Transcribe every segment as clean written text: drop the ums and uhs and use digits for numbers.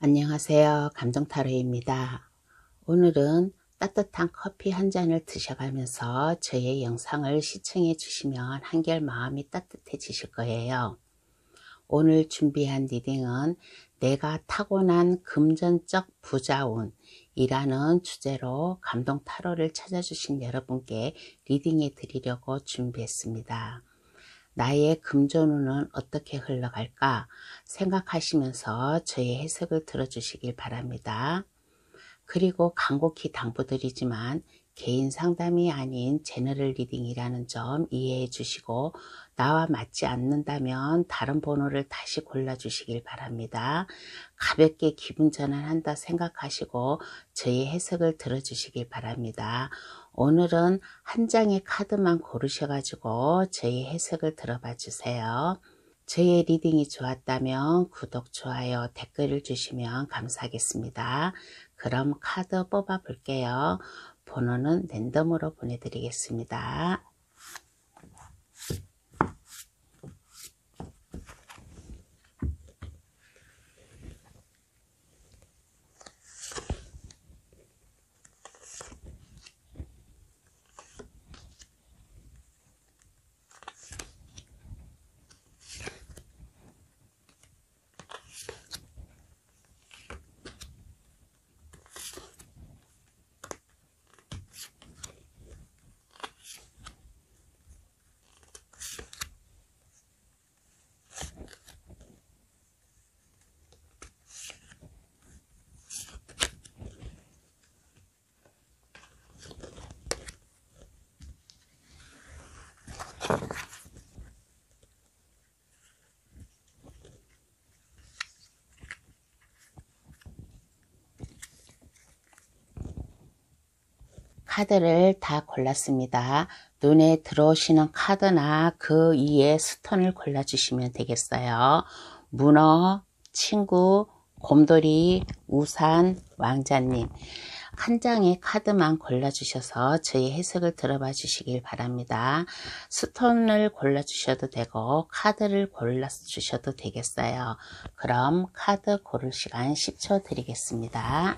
안녕하세요. 감정타로입니다. 오늘은 따뜻한 커피 한 잔을 드셔가면서 저의 영상을 시청해 주시면 한결 마음이 따뜻해지실 거예요. 오늘 준비한 리딩은 내가 타고난 금전적 부자운이라는 주제로 감동타로를 찾아주신 여러분께 리딩해 드리려고 준비했습니다. 나의 금전운은 어떻게 흘러갈까 생각하시면서 저의 해석을 들어주시길 바랍니다. 그리고 간곡히 당부드리지만 개인 상담이 아닌 제너럴 리딩이라는 점 이해해 주시고 나와 맞지 않는다면 다른 번호를 다시 골라주시길 바랍니다. 가볍게 기분 전환한다 생각하시고 저의 해석을 들어주시길 바랍니다. 오늘은 한 장의 카드만 고르셔가지고 저의 해석을 들어봐 주세요. 저의 리딩이 좋았다면 구독, 좋아요, 댓글을 주시면 감사하겠습니다. 그럼 카드 뽑아 볼게요. 번호는 랜덤으로 보내드리겠습니다. 카드를 다 골랐습니다. 눈에 들어오시는 카드나 그 위에 스톤을 골라주시면 되겠어요. 문어, 친구, 곰돌이, 우산, 왕자님. 한 장의 카드만 골라주셔서 저의 해석을 들어봐 주시길 바랍니다. 스톤을 골라주셔도 되고 카드를 골라주셔도 되겠어요. 그럼 카드 고를 시간 10초 드리겠습니다.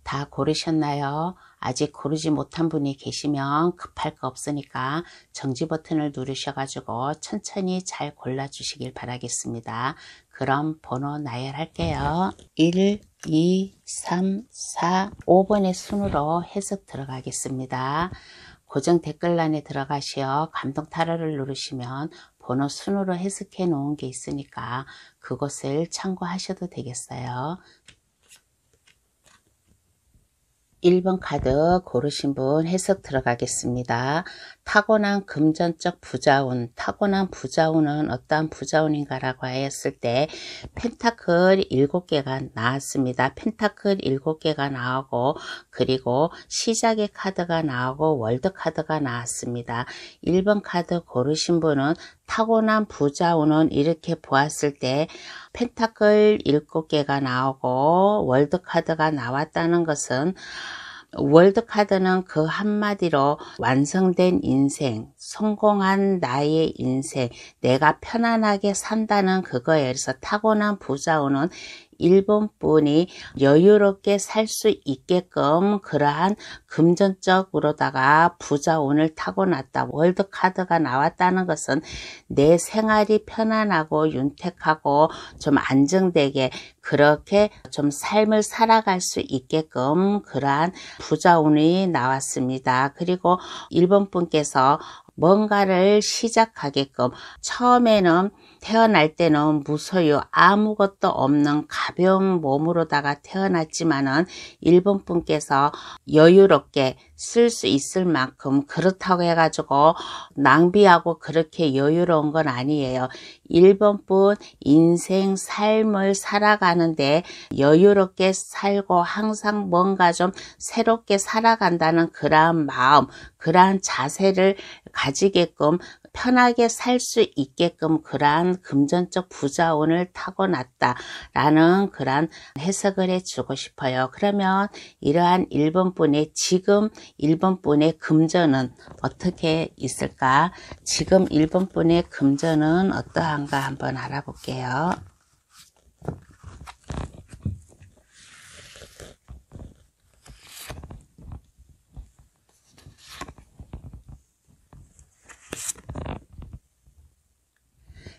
다 고르셨나요? 아직 고르지 못한 분이 계시면 급할 거 없으니까 정지 버튼을 누르셔가지고 천천히 잘 골라주시길 바라겠습니다. 그럼 번호 나열할게요. 1, 2, 3, 4, 5번의 순으로 해석 들어가겠습니다. 고정 댓글란에 들어가시어 감동타로를 누르시면 번호 순으로 해석해 놓은 게 있으니까 그것을 참고하셔도 되겠어요. 1번 카드 고르신 분 해석 들어가겠습니다. 타고난 금전적 부자운, 타고난 부자운은 어떠한 부자운인가 라고 하였을 때 펜타클 7개가 나왔습니다. 펜타클 7개가 나오고 그리고 시작의 카드가 나오고 월드 카드가 나왔습니다. 1번 카드 고르신 분은 타고난 부자운은 이렇게 보았을 때 펜타클 7개가 나오고 월드 카드가 나왔다는 것은 월드 카드는 그 한마디로 완성된 인생, 성공한 나의 인생, 내가 편안하게 산다는 그거에 의해서 타고난 부자운은 일본 분이 여유롭게 살 수 있게끔 그러한 금전적으로다가 부자운을 타고났다. 월드 카드가 나왔다는 것은 내 생활이 편안하고 윤택하고 좀 안정되게 그렇게 좀 삶을 살아갈 수 있게끔 그러한 부자운이 나왔습니다. 그리고 일본 분께서 뭔가를 시작하게끔 처음에는 태어날 때는 무소유 아무것도 없는 가벼운 몸으로다가 태어났지만은 일본 분께서 여유롭게 쓸 수 있을 만큼 그렇다고 해가지고 낭비하고 그렇게 여유로운 건 아니에요. 일본 분 인생 삶을 살아가는데 여유롭게 살고 항상 뭔가 좀 새롭게 살아간다는 그러한 마음, 그러한 자세를 가지게끔 편하게 살 수 있게끔 그러한 금전적 부자운을 타고났다라는 그러한 해석을 해주고 싶어요. 그러면 이러한 1번 분의 지금 1번 분의 금전은 어떻게 있을까? 지금 1번 분의 금전은 어떠한가 한번 알아볼게요.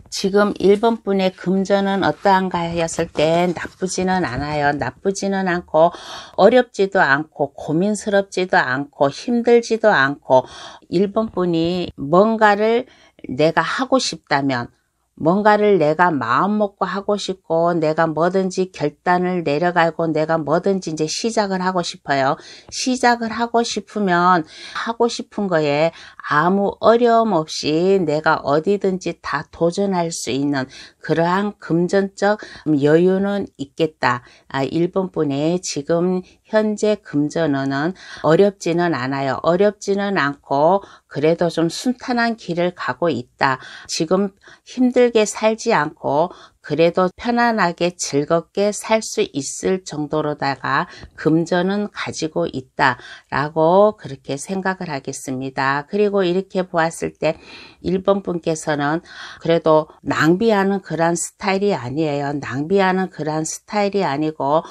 지금 1번 분의 금전은 어떠한가 하였을 때 나쁘지는 않아요. 나쁘지는 않고 어렵지도 않고 고민스럽지도 않고 힘들지도 않고 1번 분이 뭔가를 내가 하고 싶다면 뭔가를 내가 마음 먹고 하고 싶고 내가 뭐든지 결단을 내려가고 내가 뭐든지 이제 시작을 하고 싶어요. 시작을 하고 싶으면 하고 싶은 거에 아무 어려움 없이 내가 어디든지 다 도전할 수 있는 그러한 금전적 여유는 있겠다. 1번 분의 지금 현재 금전운은 어렵지는 않아요. 어렵지는 않고 그래도 좀 순탄한 길을 가고 있다. 지금 힘들게 살지 않고 그래도 편안하게 즐겁게 살 수 있을 정도로다가 금전은 가지고 있다라고 그렇게 생각을 하겠습니다. 그리고 이렇게 보았을 때 1번 분께서는 그래도 낭비하는 그런 스타일이 아니에요. 낭비하는 그런 스타일이 아니고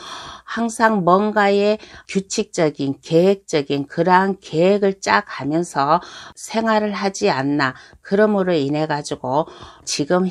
항상 뭔가의 규칙적인 계획적인 그러한 계획을 짜가면서 생활을 하지 않나. 그러므로 인해 가지고 지금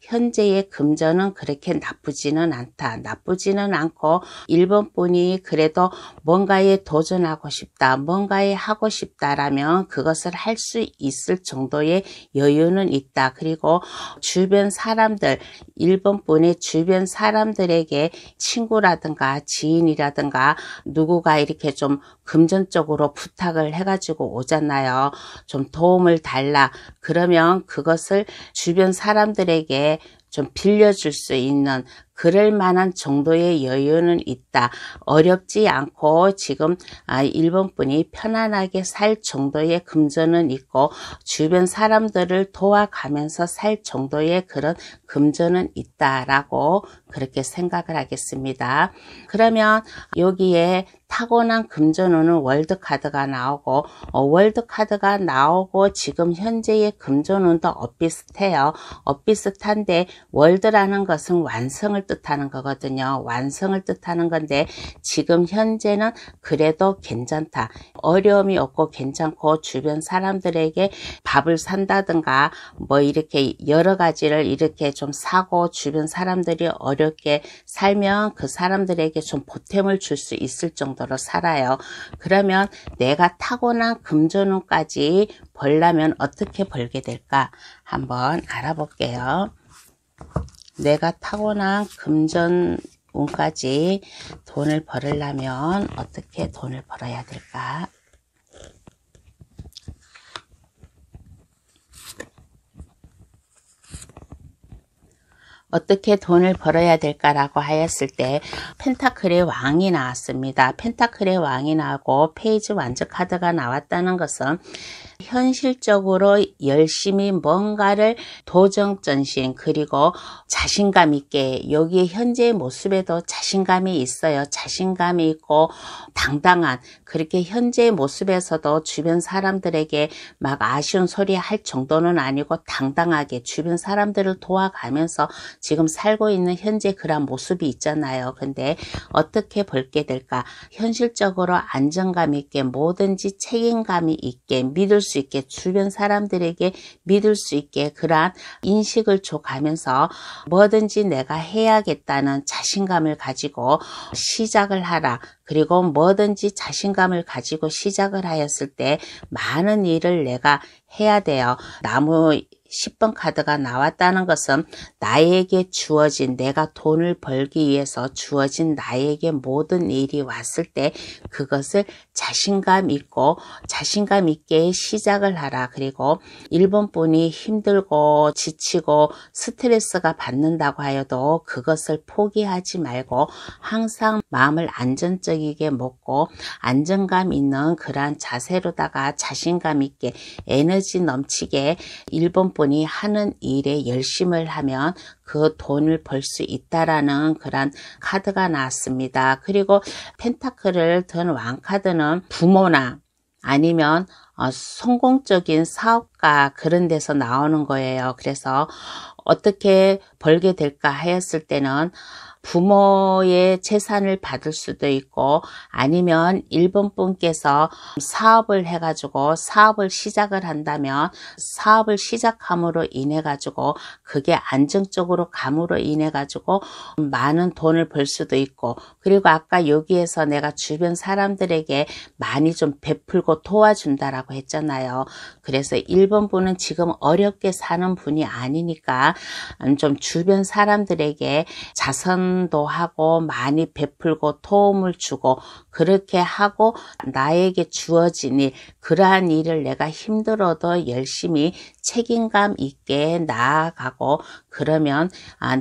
현재의 금전은 그렇게 나쁘지는 않다. 나쁘지는 않고 1번 분이 그래도 뭔가에 도전하고 싶다. 뭔가에 하고 싶다라면 그것을 할 수 있을 정도의 여유는 있다. 그리고 주변 사람들 1번 분의 주변 사람들에게 친구라든가 지인이라든가 누구가 이렇게 좀 금전적으로 부탁을 해가지고 오잖아요. 좀 도움을 달라. 그러면 그것을 주변 사람들에게 좀 빌려줄 수 있는 그럴 만한 정도의 여유는 있다. 어렵지 않고 지금 1번 분이 편안하게 살 정도의 금전은 있고 주변 사람들을 도와가면서 살 정도의 그런 금전은 있다라고 그렇게 생각을 하겠습니다. 그러면 여기에 타고난 금전운은 월드카드가 나오고 월드카드가 나오고 지금 현재의 금전운도 엇비슷해요. 엇비슷한데 월드라는 것은 완성을 뜻하는 거거든요. 완성을 뜻하는 건데 지금 현재는 그래도 괜찮다. 어려움이 없고 괜찮고 주변 사람들에게 밥을 산다든가 뭐 이렇게 여러 가지를 이렇게 좀 사고 주변 사람들이 어렵게 살면 그 사람들에게 좀 보탬을 줄 수 있을 정도로 살아요. 그러면 내가 타고난 금전운까지 벌려면 어떻게 벌게 될까? 한번 알아볼게요. 내가 타고난 금전운까지 돈을 벌으려면 어떻게 돈을 벌어야 될까? 어떻게 돈을 벌어야 될까라고 하였을 때 펜타클의 왕이 나왔습니다. 펜타클의 왕이 나오고 페이지 완전 카드가 나왔다는 것은 현실적으로 열심히 뭔가를 도전전신 그리고 자신감 있게 여기 현재의 모습에도 자신감이 있어요. 자신감이 있고 당당한 그렇게 현재의 모습에서도 주변 사람들에게 막 아쉬운 소리 할 정도는 아니고 당당하게 주변 사람들을 도와가면서 지금 살고 있는 현재 그런 모습이 있잖아요. 근데 어떻게 벌게 될까? 현실적으로 안정감 있게 뭐든지 책임감이 있게 믿을 수 있게 주변 사람들에게 믿을 수 있게 그러한 인식을 줘가면서 뭐든지 내가 해야겠다는 자신감을 가지고 시작을 하라. 그리고 뭐든지 자신감을 가지고 시작을 하였을 때 많은 일을 내가 해야 돼요. 나무 10번 카드가 나왔다는 것은 나에게 주어진 내가 돈을 벌기 위해서 주어진 나에게 모든 일이 왔을 때 그것을 자신감 있고 자신감 있게 시작을 하라. 그리고 1번 분이 힘들고 지치고 스트레스가 받는다고 하여도 그것을 포기하지 말고 항상 마음을 안정적이게 먹고 안정감 있는 그러한 자세로다가 자신감 있게 에너지 넘치게 1번 분이 하는 일에 열심을 하면 그 돈을 벌 수 있다라는 그런 카드가 나왔습니다. 그리고 펜타클을 든 왕카드는 부모나 아니면 성공적인 사업가 그런 데서 나오는 거예요. 그래서 어떻게 벌게 될까 하였을 때는 부모의 재산을 받을 수도 있고 아니면 1번 분께서 사업을 해가지고 사업을 시작을 한다면 사업을 시작함으로 인해 가지고 그게 안정적으로 감으로 인해 가지고 많은 돈을 벌 수도 있고 그리고 아까 여기에서 내가 주변 사람들에게 많이 좀 베풀고 도와준다라고 했잖아요. 그래서 1번 분은 지금 어렵게 사는 분이 아니니까 좀 주변 사람들에게 자선도 하고 많이 베풀고 도움을 주고 그렇게 하고 나에게 주어진 일 그러한 일을 내가 힘들어도 열심히 책임감 있게 나아가고 그러면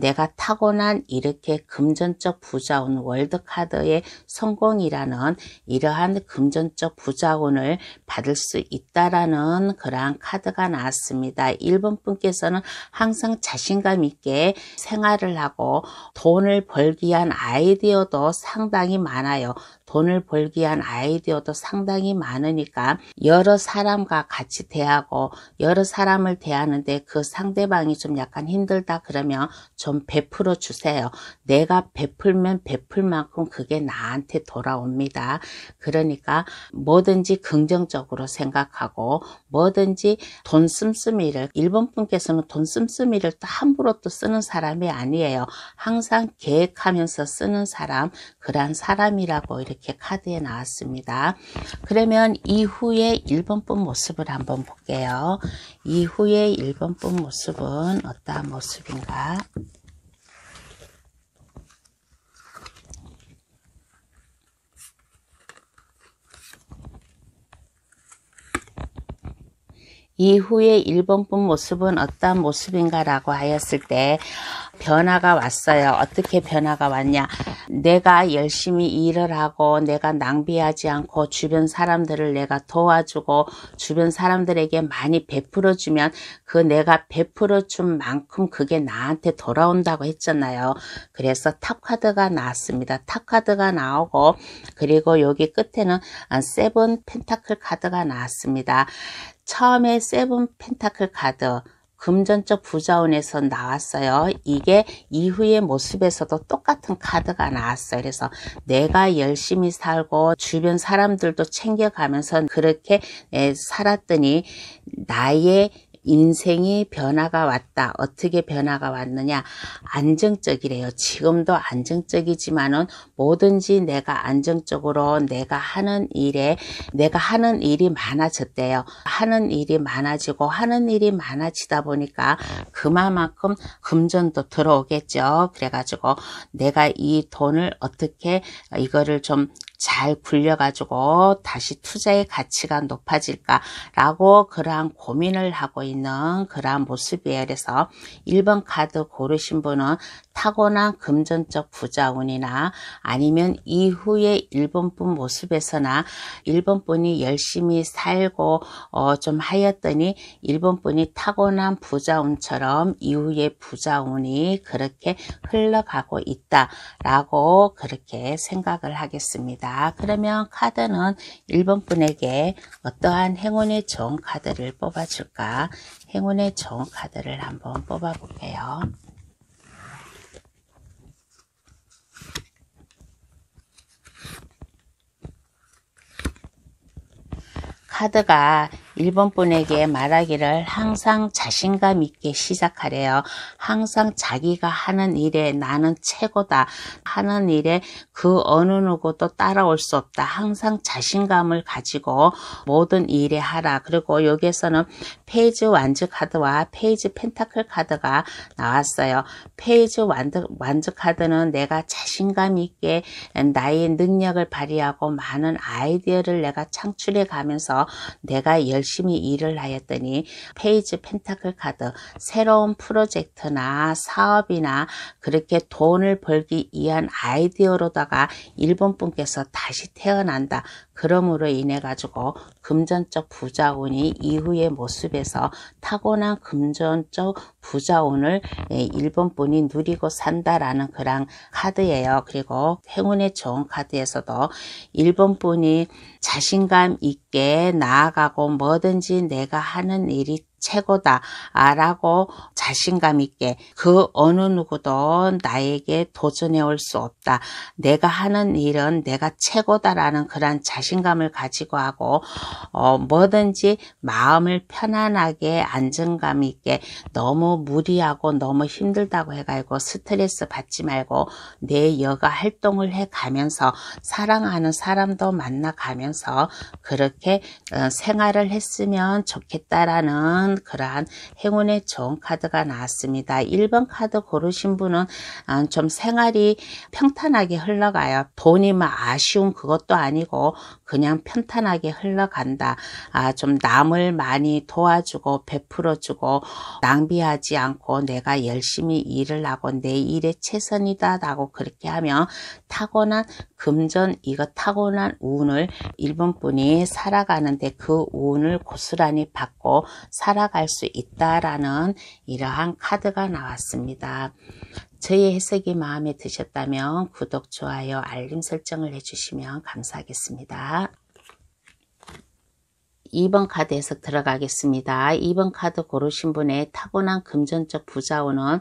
내가 타고난 이렇게 금전적 부자운 월드카드의 성공이라는 이러한 금전적 부자운을 받을 수 있다라는 그러한 카드가 나왔습니다. 1번 분께서는 항상 자신감 있게 생활을 하고 돈을 벌기 위한 아이디어도 상당히 많아요. 돈을 벌기 위한 아이디어도 상당히 많으니까 여러 사람과 같이 대하고 여러 사람을 대하는데 그 상대방이 좀 약간 힘들다 그러면 좀 베풀어 주세요. 내가 베풀면 베풀 만큼 그게 나한테 돌아옵니다. 그러니까 뭐든지 긍정적으로 생각하고 뭐든지 돈 씀씀이를 1번 분께서는 돈 씀씀이를 또 함부로 또 쓰는 사람이 아니에요. 항상 계획하면서 쓰는 사람 그러한 사람이라고 이렇게 카드에 나왔습니다. 그러면 이후에 1번 분 모습을 한번 볼게요. 이후에 1번 분 모습은 어떠한 모습인가? 이후에 1번 분 모습은 어떠한 모습인가 라고 하였을 때 변화가 왔어요. 어떻게 변화가 왔냐? 내가 열심히 일을 하고 내가 낭비하지 않고 주변 사람들을 내가 도와주고 주변 사람들에게 많이 베풀어 주면 그 내가 베풀어 준 만큼 그게 나한테 돌아온다고 했잖아요. 그래서 탑카드가 나왔습니다. 탑카드가 나오고 그리고 여기 끝에는 세븐 펜타클 카드가 나왔습니다. 처음에 세븐 펜타클 카드 금전적 부자운에서 나왔어요. 이게 이후의 모습에서도 똑같은 카드가 나왔어요. 그래서 내가 열심히 살고 주변 사람들도 챙겨가면서 그렇게 살았더니 나의 인생이 변화가 왔다. 어떻게 변화가 왔느냐? 안정적이래요. 지금도 안정적이지만은 뭐든지 내가 안정적으로 내가 하는 일이 많아졌대요. 하는 일이 많아지고 하는 일이 많아지다 보니까 그만큼 금전도 들어오겠죠. 그래가지고 내가 이 돈을 어떻게 이거를 좀 잘 굴려가지고 다시 투자의 가치가 높아질까라고 그러한 고민을 하고 있는 그러한 모습이에요. 그래서 1번 카드 고르신 분은 타고난 금전적 부자운이나 아니면 이후에 1번 분 모습에서나 1번 분이 열심히 살고 좀 하였더니 1번 분이 타고난 부자운처럼 이후에 부자운이 그렇게 흘러가고 있다라고 그렇게 생각을 하겠습니다. 그러면 카드는 1번 분에게 어떠한 행운의 좋은 카드를 뽑아줄까? 행운의 좋은 카드를 한번 뽑아볼게요. 카드가 1번 분에게 말하기를 항상 자신감 있게 시작하래요. 항상 자기가 하는 일에 나는 최고다. 하는 일에 그 어느 누구도 따라올 수 없다. 항상 자신감을 가지고 모든 일에 하라. 그리고 여기에서는 페이지 완즈 카드와 페이지 펜타클 카드가 나왔어요. 페이지 완즈 카드는 내가 자신감 있게 나의 능력을 발휘하고 많은 아이디어를 내가 창출해 가면서 내가 열심히 일을 하였더니 페이지 펜타클 카드, 새로운 프로젝트나 사업이나 그렇게 돈을 벌기 위한 아이디어로다가 1번 분께서 다시 태어난다. 그러므로 인해 가지고 금전적 부자운이 이후의 모습에서 타고난 금전적 부자운을 1번 분이 누리고 산다라는 그런 카드예요. 그리고 행운의 좋은 카드에서도 1번 분이 자신감 있게 나아가고 뭐든지 내가 하는 일이 최고다 라고 자신감 있게 그 어느 누구도 나에게 도전해 올 수 없다. 내가 하는 일은 내가 최고다라는 그런 자신감을 가지고 하고 뭐든지 마음을 편안하게 안정감 있게 너무 무리하고 너무 힘들다고 해가지고 스트레스 받지 말고 내 여가 활동을 해가면서 사랑하는 사람도 만나가면서 그렇게 생활을 했으면 좋겠다라는 그러한 행운의 좋은 카드가 나왔습니다. 1번 카드 고르신 분은 좀 생활이 평탄하게 흘러가요. 돈이 막 아쉬운 그것도 아니고 그냥 편탄하게 흘러간다. 좀 남을 많이 도와주고 베풀어주고 낭비하지 않고 내가 열심히 일을 하고 내 일에 최선이다 라고 그렇게 하면 타고난 금전 이거 타고난 운을 1번 분이 살아가는데 그 운을 고스란히 받고 살아갈 수 있다라는 이러한 카드가 나왔습니다. 저희 해석이 마음에 드셨다면 구독, 좋아요, 알림 설정을 해주시면 감사하겠습니다. 2번 카드 해석 들어가겠습니다. 2번 카드 고르신 분의 타고난 금전적 부자운은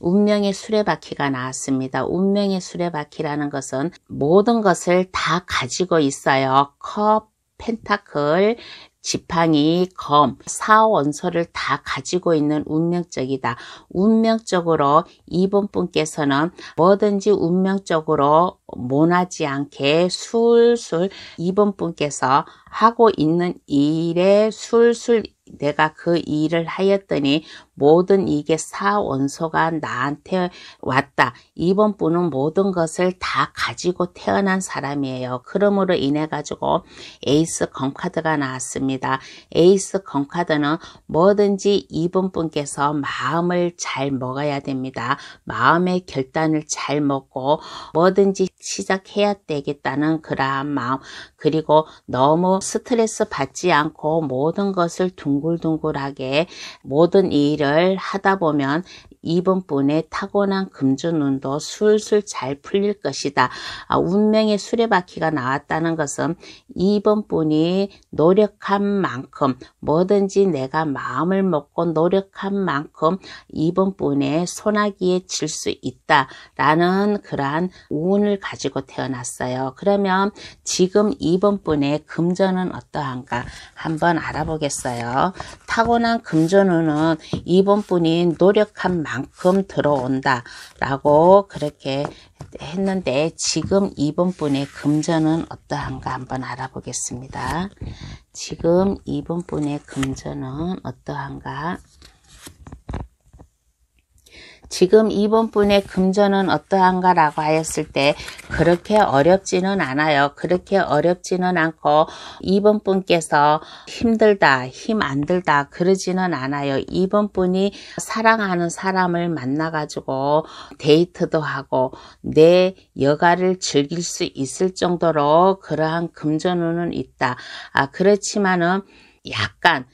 운명의 수레바퀴가 나왔습니다. 운명의 수레바퀴라는 것은 모든 것을 다 가지고 있어요. 컵, 펜타클, 지팡이, 검, 사원소를 다 가지고 있는 운명적이다. 운명적으로 2번 분께서는 뭐든지 운명적으로 모나지 않게 술술 2번 분께서 하고 있는 일에 술술 내가 그 일을 하였더니 모든 이게 사원소가 나한테 왔다. 2번 분은 모든 것을 다 가지고 태어난 사람이에요. 그러므로 인해 가지고 에이스 검카드가 나왔습니다. 에이스 검카드는 뭐든지 2번 분께서 마음을 잘 먹어야 됩니다. 마음의 결단을 잘 먹고 뭐든지 시작해야 되겠다는 그러한 마음, 그리고 너무 스트레스 받지 않고 모든 것을 둥글둥글하게 모든 일을 하다 보면 2번 분의 타고난 금전운도 술술 잘 풀릴 것이다. 운명의 수레바퀴가 나왔다는 것은 2번 분이 노력한 만큼 뭐든지 내가 마음을 먹고 노력한 만큼 2번 분의 소나기에 질 수 있다라는 그러한 운을 가지고 태어났어요. 그러면 지금 2번 분의 금전은 어떠한가 한번 알아보겠어요. 타고난 금전운은 2번 분이 노력한 만큼 들어온다 라고 그렇게 했는데 지금 2번 분의 금전은 어떠한가 한번 알아보겠습니다. 지금 2번 분의 금전은 어떠한가? 지금 2번 분의 금전은 어떠한가 라고 하였을 때 그렇게 어렵지는 않아요. 그렇게 어렵지는 않고 2번 분께서 힘들다, 힘 안 들다 그러지는 않아요. 2번 분이 사랑하는 사람을 만나가지고 데이트도 하고 내 여가를 즐길 수 있을 정도로 그러한 금전운은 있다. 그렇지만은 약간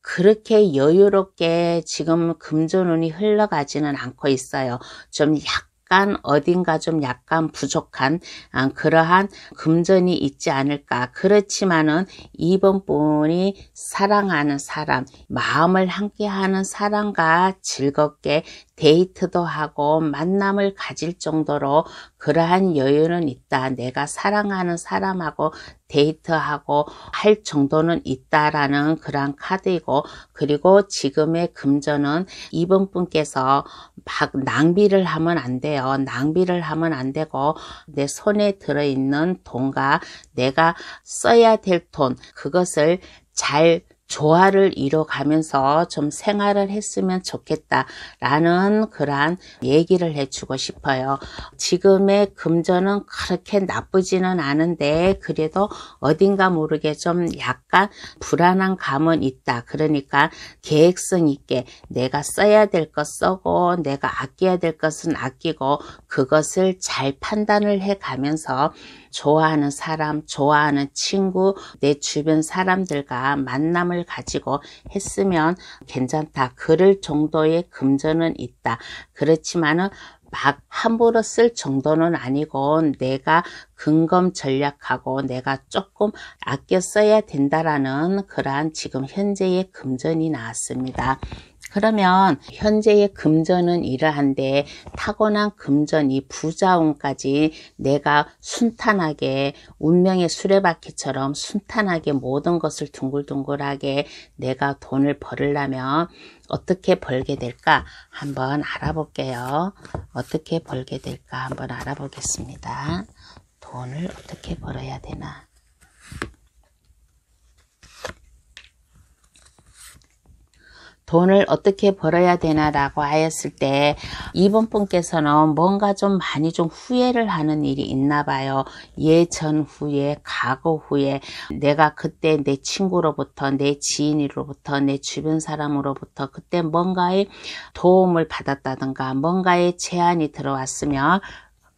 그렇게 여유롭게 지금 금전운이 흘러가지는 않고 있어요. 좀 약간 어딘가 좀 약간 부족한 그러한 금전이 있지 않을까. 그렇지만은 2번 분이 사랑하는 사람, 마음을 함께하는 사람과 즐겁게 데이트도 하고 만남을 가질 정도로 그러한 여유는 있다. 내가 사랑하는 사람하고 데이트하고 할 정도는 있다라는 그러한 카드이고, 그리고 지금의 금전은 2번 분께서 막 낭비를 하면 안 돼요. 낭비를 하면 안 되고 내 손에 들어있는 돈과 내가 써야 될 돈, 그것을 잘 조화를 이뤄가면서 좀 생활을 했으면 좋겠다라는 그러한 얘기를 해주고 싶어요. 지금의 금전은 그렇게 나쁘지는 않은데 그래도 어딘가 모르게 좀 약간 불안한 감은 있다. 그러니까 계획성 있게 내가 써야 될 것 쓰고 내가 아껴야 될 것은 아끼고 그것을 잘 판단을 해가면서 좋아하는 사람, 좋아하는 친구, 내 주변 사람들과 만남을 가지고 했으면 괜찮다. 그럴 정도의 금전은 있다. 그렇지만은 막 함부로 쓸 정도는 아니고 내가 근검 전략하고 내가 조금 아껴 써야 된다라는 그러한 지금 현재의 금전이 나왔습니다. 그러면 현재의 금전은 이러한데 타고난 금전 이 부자운까지 내가 순탄하게 운명의 수레바퀴처럼 순탄하게 모든 것을 둥글둥글하게 내가 돈을 벌으려면 어떻게 벌게 될까 한번 알아볼게요. 어떻게 벌게 될까 한번 알아보겠습니다. 돈을 어떻게 벌어야 되나. 돈을 어떻게 벌어야 되나라고 하였을 때 이번 분께서는 뭔가 좀 많이 좀 후회를 하는 일이 있나 봐요. 예전 후에, 과거 후에 내가 그때 내 친구로부터, 내 지인으로부터, 내 주변 사람으로부터 그때 뭔가의 도움을 받았다든가 뭔가의 제안이 들어왔으면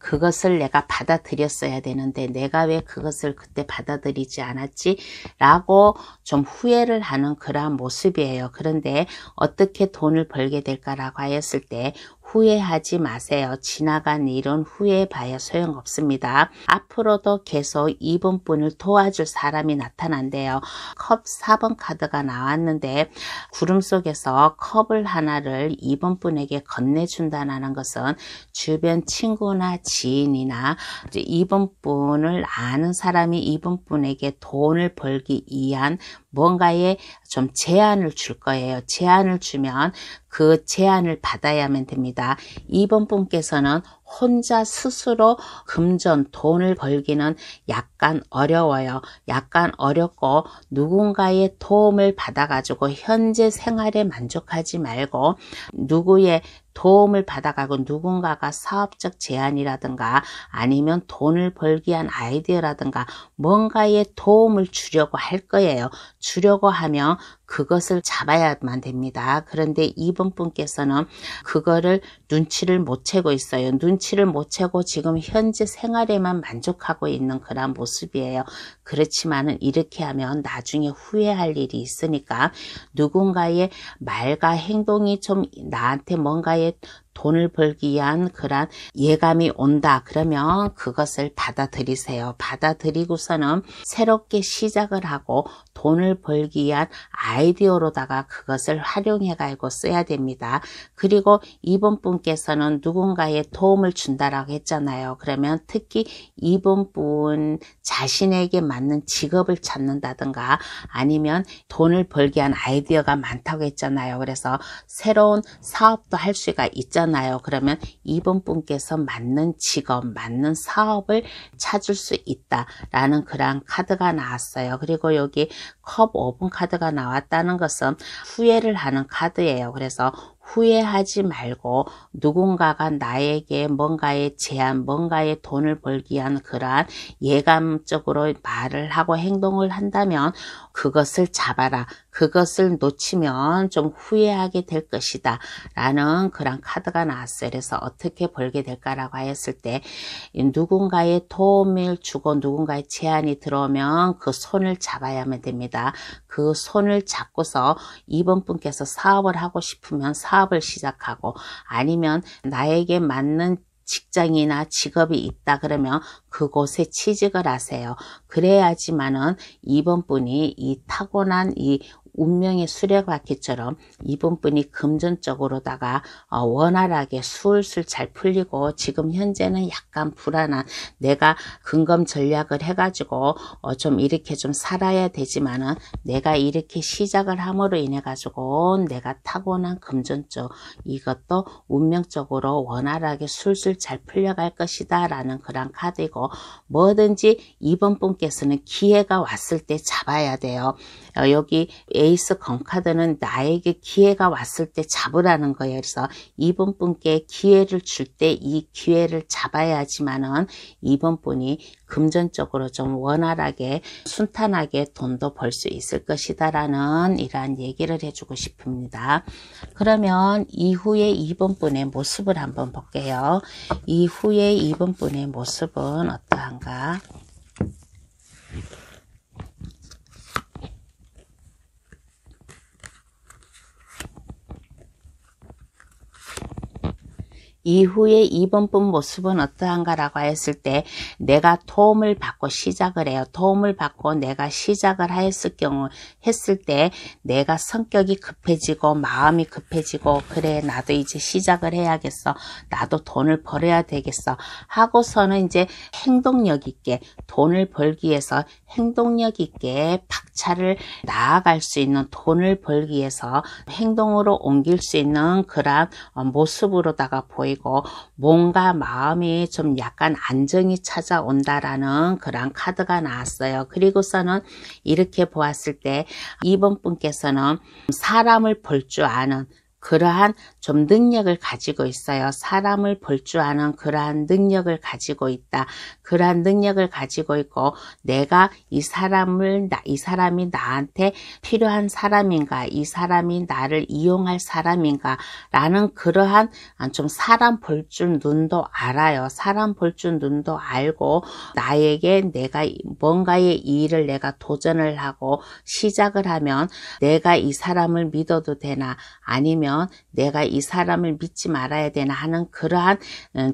그것을 내가 받아들였어야 되는데 내가 왜 그것을 그때 받아들이지 않았지? 라고 좀 후회를 하는 그러한 모습이에요. 그런데 어떻게 돈을 벌게 될까라고 하였을 때 후회하지 마세요. 지나간 일은 후회해봐야 소용없습니다. 앞으로도 계속 이번 분을 도와줄 사람이 나타난대요. 컵 4번 카드가 나왔는데 구름 속에서 컵을 하나를 이번 분에게 건네준다는 것은 주변 친구나 지인이나 이번 분을 아는 사람이 이번 분에게 돈을 벌기 위한 뭔가에 좀 제안을 줄 거예요. 제안을 주면 그 제안을 받아야만 됩니다. 이번 분께서는 혼자 스스로 금전, 돈을 벌기는 약간 어려워요. 약간 어렵고 누군가의 도움을 받아가지고 현재 생활에 만족하지 말고 누구의 도움을 받아가고 누군가가 사업적 제안이라든가 아니면 돈을 벌기 위한 아이디어라든가 뭔가의 도움을 주려고 할 거예요. 주려고 하면 그것을 잡아야만 됩니다. 그런데 이번 분께서는 그거를 눈치를 못 채고 있어요. 눈치를 못 채고 지금 현재 생활에만 만족하고 있는 그런 모습이에요. 그렇지만은 이렇게 하면 나중에 후회할 일이 있으니까 누군가의 말과 행동이 좀 나한테 뭔가의 돈을 벌기 위한 그런 예감이 온다. 그러면 그것을 받아들이세요. 받아들이고서는 새롭게 시작을 하고 돈을 벌기 위한 아이디어로다가 그것을 활용해 가지고 써야 됩니다. 그리고 이번 분께서는 누군가의 도움을 준다라고 했잖아요. 그러면 특히 이번 분 자신에게 맞는 직업을 찾는다든가 아니면 돈을 벌기 위한 아이디어가 많다고 했잖아요. 그래서 새로운 사업도 할 수가 있잖아요. 그러면 이번 분께서 맞는 직업, 맞는 사업을 찾을 수 있다라는 그런 카드가 나왔어요. 그리고 여기 컵 5번 카드가 나왔다는 것은 후회를 하는 카드예요. 그래서 후회하지 말고 누군가가 나에게 뭔가의 제안, 뭔가의 돈을 벌기 위한 그러한 예감적으로 말을 하고 행동을 한다면 그것을 잡아라. 그것을 놓치면 좀 후회하게 될 것이다. 라는 그런 카드가 나왔어요. 그래서 어떻게 벌게 될까라고 하였을 때 누군가의 도움을 주고 누군가의 제안이 들어오면 그 손을 잡아야만 됩니다. 그 손을 잡고서 이번 분께서 사업을 하고 싶으면 사업을 시작하고 아니면 나에게 맞는 직장이나 직업이 있다 그러면 그곳에 취직을 하세요. 그래야지만은 이번 분이 이 타고난 이 운명의 수레바퀴처럼 이번 분이 금전적으로다가 원활하게 술술 잘 풀리고 지금 현재는 약간 불안한 내가 근검 전략을 해가지고 좀 이렇게 좀 살아야 되지만은 내가 이렇게 시작을 함으로 인해 가지고 내가 타고난 금전적 이것도 운명적으로 원활하게 술술 잘 풀려갈 것이다 라는 그런 카드이고 뭐든지 이번 분께서는 기회가 왔을 때 잡아야 돼요. 여기 에이스 검카드는 나에게 기회가 왔을 때 잡으라는 거예요. 그래서 2번 분께 기회를 줄 때 이 기회를 잡아야지만은 2번 분이 금전적으로 좀 원활하게 순탄하게 돈도 벌 수 있을 것이다 라는 이러한 얘기를 해주고 싶습니다. 그러면 이후에 2번 분의 모습을 한번 볼게요. 이후에 2번 분의 모습은 어떠한가? 이후에 2번 분 모습은 어떠한가 라고 했을 때 내가 도움을 받고 시작을 해요. 도움을 받고 내가 시작을 했을 때 내가 성격이 급해지고 마음이 급해지고 그래 나도 이제 시작을 해야겠어. 나도 돈을 벌어야 되겠어. 하고서는 이제 행동력 있게 돈을 벌기 위해서 행동력 있게 박차를 나아갈 수 있는 돈을 벌기 위해서 행동으로 옮길 수 있는 그런 모습으로다가 보이고 뭔가 마음이 좀 약간 안정이 찾아온다라는 그런 카드가 나왔어요. 그리고서는 이렇게 보았을 때 2번 분께서는 사람을 볼 줄 아는 그러한 좀 능력을 가지고 있어요. 사람을 볼 줄 아는 그러한 능력을 가지고 있다. 그러한 능력을 가지고 있고 내가 이 사람이 나한테 필요한 사람인가, 이 사람이 나를 이용할 사람인가 라는 그러한 좀 사람 볼 줄 눈도 알아요. 사람 볼 줄 눈도 알고 나에게 내가 뭔가의 일을 내가 도전을 하고 시작을 하면 내가 이 사람을 믿어도 되나 아니면 내가 이 사람을 믿지 말아야 되나 하는 그러한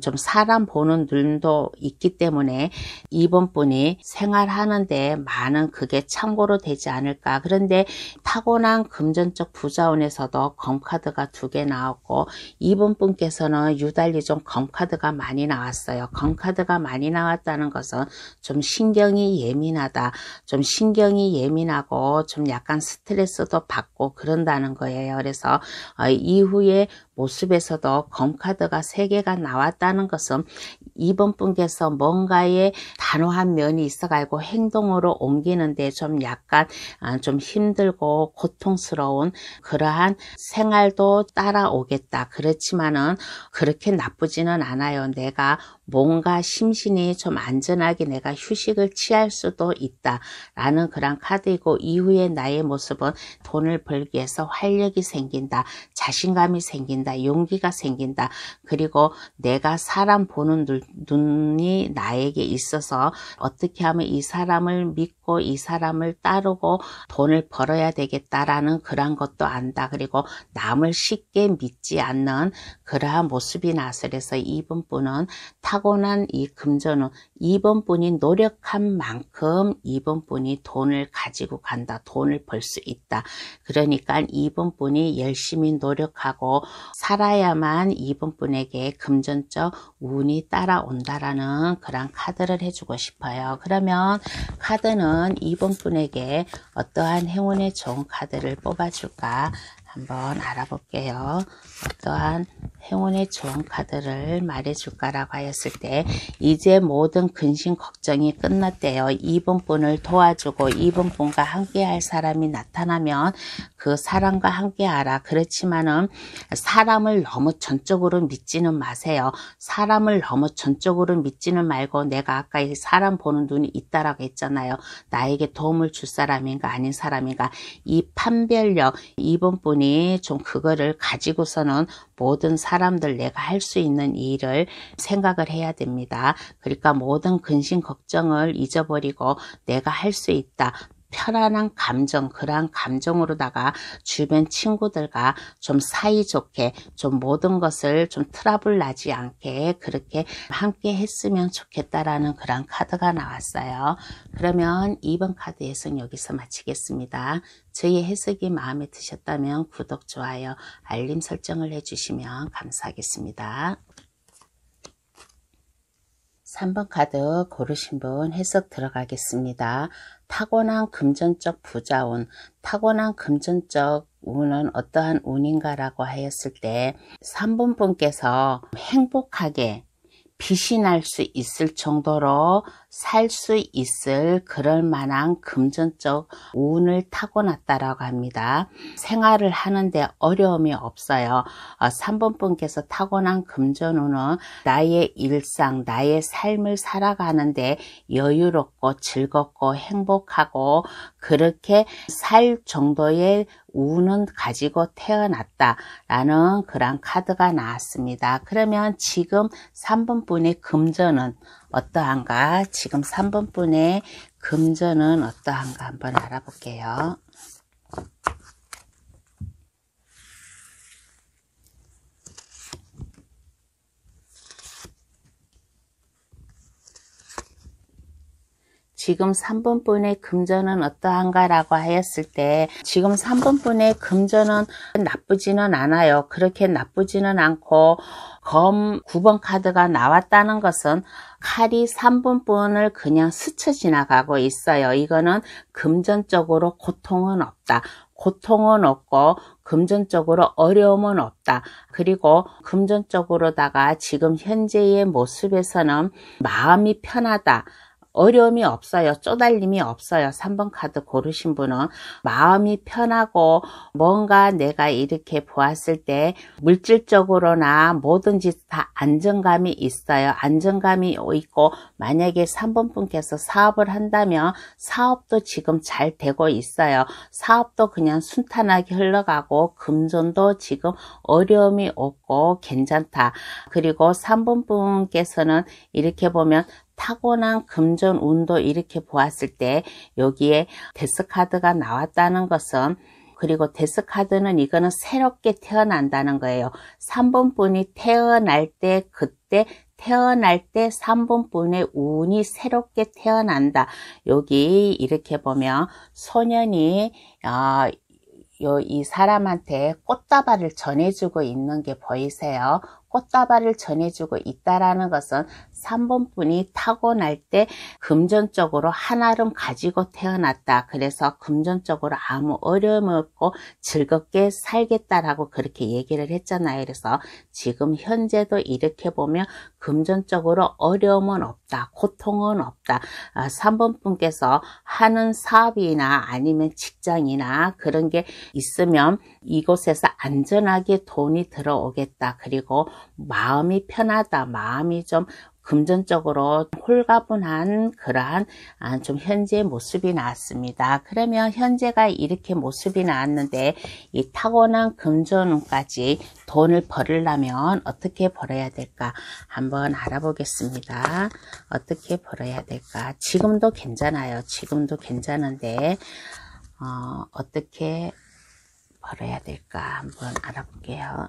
좀 사람 보는 눈도 있기 때문에 2번 분이 생활하는데 많은 그게 참고로 되지 않을까. 그런데 타고난 금전적 부자운에서도 검카드가 2개 나왔고 2번 분께서는 유달리 좀 검카드가 많이 나왔어요. 검카드가 많이 나왔다는 것은 좀 신경이 예민하다. 좀 신경이 예민하고 좀 약간 스트레스도 받고 그런다는 거예요. 그래서 이후에 모습에서도 검카드가 3개가 나왔다는 것은 2번 분께서 뭔가의 단호한 면이 있어가지고 행동으로 옮기는데 좀 약간 좀 힘들고 고통스러운 그러한 생활도 따라오겠다. 그렇지만은 그렇게 나쁘지는 않아요. 내가 뭔가 심신이 좀 안전하게 내가 휴식을 취할 수도 있다 라는 그런 카드이고 이후에 나의 모습은 돈을 벌기 위해서 활력이 생긴다. 자신감이 생긴다. 용기가 생긴다. 그리고 내가 사람 보는 눈이 나에게 있어서 어떻게 하면 이 사람을 믿고 이 사람을 따르고 돈을 벌어야 되겠다라는 그런 것도 안다. 그리고 남을 쉽게 믿지 않는 그러한 모습이 나서 그래서 2번 분은 타고난 이 금전운 2번 분이 노력한 만큼 2번 분이 돈을 가지고 간다. 돈을 벌 수 있다. 그러니까 2번 분이 열심히 노력하고 살아야만 2번 분에게 금전적 운이 따라온다라는 그런 카드를 해주고 싶어요. 그러면 카드는 2번 분에게 어떠한 행운의 좋은 카드를 뽑아줄까 한번 알아볼게요. 어떠한 행운의 좋은 카드를 말해줄까라고 하였을 때 이제 모든 근심 걱정이 끝났대요. 2번 분을 도와주고 2번 분과 함께 할 사람이 나타나면 그 사람과 함께 하라. 그렇지만은 사람을 너무 전적으로 믿지는 마세요. 사람을 너무 전적으로 믿지는 말고 내가 아까 이 사람 보는 눈이 있다라고 했잖아요. 나에게 도움을 줄 사람인가 아닌 사람인가 이 판별력 2번 분이 좀 그거를 가지고서는 모든 사람들 내가 할 수 있는 일을 생각을 해야 됩니다. 그러니까 모든 근심 걱정을 잊어버리고 내가 할 수 있다. 편안한 감정, 그러한 감정으로다가 주변 친구들과 좀 사이좋게 좀 모든 것을 좀 트러블 나지 않게 그렇게 함께 했으면 좋겠다라는 그런 카드가 나왔어요. 그러면 2번 카드 해석 여기서 마치겠습니다. 저희 해석이 마음에 드셨다면 구독, 좋아요, 알림 설정을 해주시면 감사하겠습니다. 3번 카드 고르신 분 해석 들어가겠습니다. 타고난 금전적 부자운, 타고난 금전적 운은 어떠한 운인가 라고 하였을 때 3번 분께서 행복하게 빛이 날 수 있을 정도로 살 수 있을 그럴 만한 금전적 운을 타고났다라고 합니다. 생활을 하는데 어려움이 없어요. 3번 분께서 타고난 금전운은 나의 일상, 나의 삶을 살아가는데 여유롭고 즐겁고 행복하고 그렇게 살 정도의 운은 가지고 태어났다라는 그런 카드가 나왔습니다. 그러면 지금 3번 분의 금전은 어떠한가? 지금 3번 분의 금전은 어떠한가 한번 알아볼게요. 지금 3번 분의 금전은 어떠한가 라고 하였을 때 지금 3번 분의 금전은 나쁘지는 않아요. 그렇게 나쁘지는 않고 검 9번 카드가 나왔다는 것은 칼이 3번 분을 그냥 스쳐 지나가고 있어요. 이거는 금전적으로 고통은 없다. 고통은 없고 금전적으로 어려움은 없다. 그리고 금전적으로다가 지금 현재의 모습에서는 마음이 편하다. 어려움이 없어요. 쪼달림이 없어요. 3번 카드 고르신 분은 마음이 편하고 뭔가 내가 이렇게 보았을 때 물질적으로나 뭐든지 다 안정감이 있어요. 안정감이 있고 만약에 3번 분께서 사업을 한다면 사업도 지금 잘 되고 있어요. 사업도 그냥 순탄하게 흘러가고 금전도 지금 어려움이 없고 괜찮다. 그리고 3번 분께서는 이렇게 보면 타고난 금전 운도 이렇게 보았을 때 여기에 데스카드가 나왔다는 것은 그리고 데스카드는 이거는 새롭게 태어난다는 거예요. 3번 분이 태어날 때 그때 태어날 때 3번 분의 운이 새롭게 태어난다. 여기 이렇게 보면 소년이 이 사람한테 꽃다발을 전해주고 있는 게 보이세요? 꽃다발을 전해주고 있다라는 것은 3번 분이 타고날 때 금전적으로 한아름 가지고 태어났다. 그래서 금전적으로 아무 어려움이 없고 즐겁게 살겠다라고 그렇게 얘기를 했잖아요. 그래서 지금 현재도 이렇게 보면 금전적으로 어려움은 없다. 고통은 없다. 3번 분께서 하는 사업이나 아니면 직장이나 그런 게 있으면 이곳에서 안전하게 돈이 들어오겠다. 그리고 마음이 편하다. 마음이 좀 금전적으로 홀가분한 그러한 좀 현재의 모습이 나왔습니다. 그러면 현재가 이렇게 모습이 나왔는데 이 타고난 금전운까지 돈을 벌으려면 어떻게 벌어야 될까 한번 알아보겠습니다. 어떻게 벌어야 될까? 지금도 괜찮아요. 지금도 괜찮은데 어떻게 벌어야 될까 한번 알아볼게요.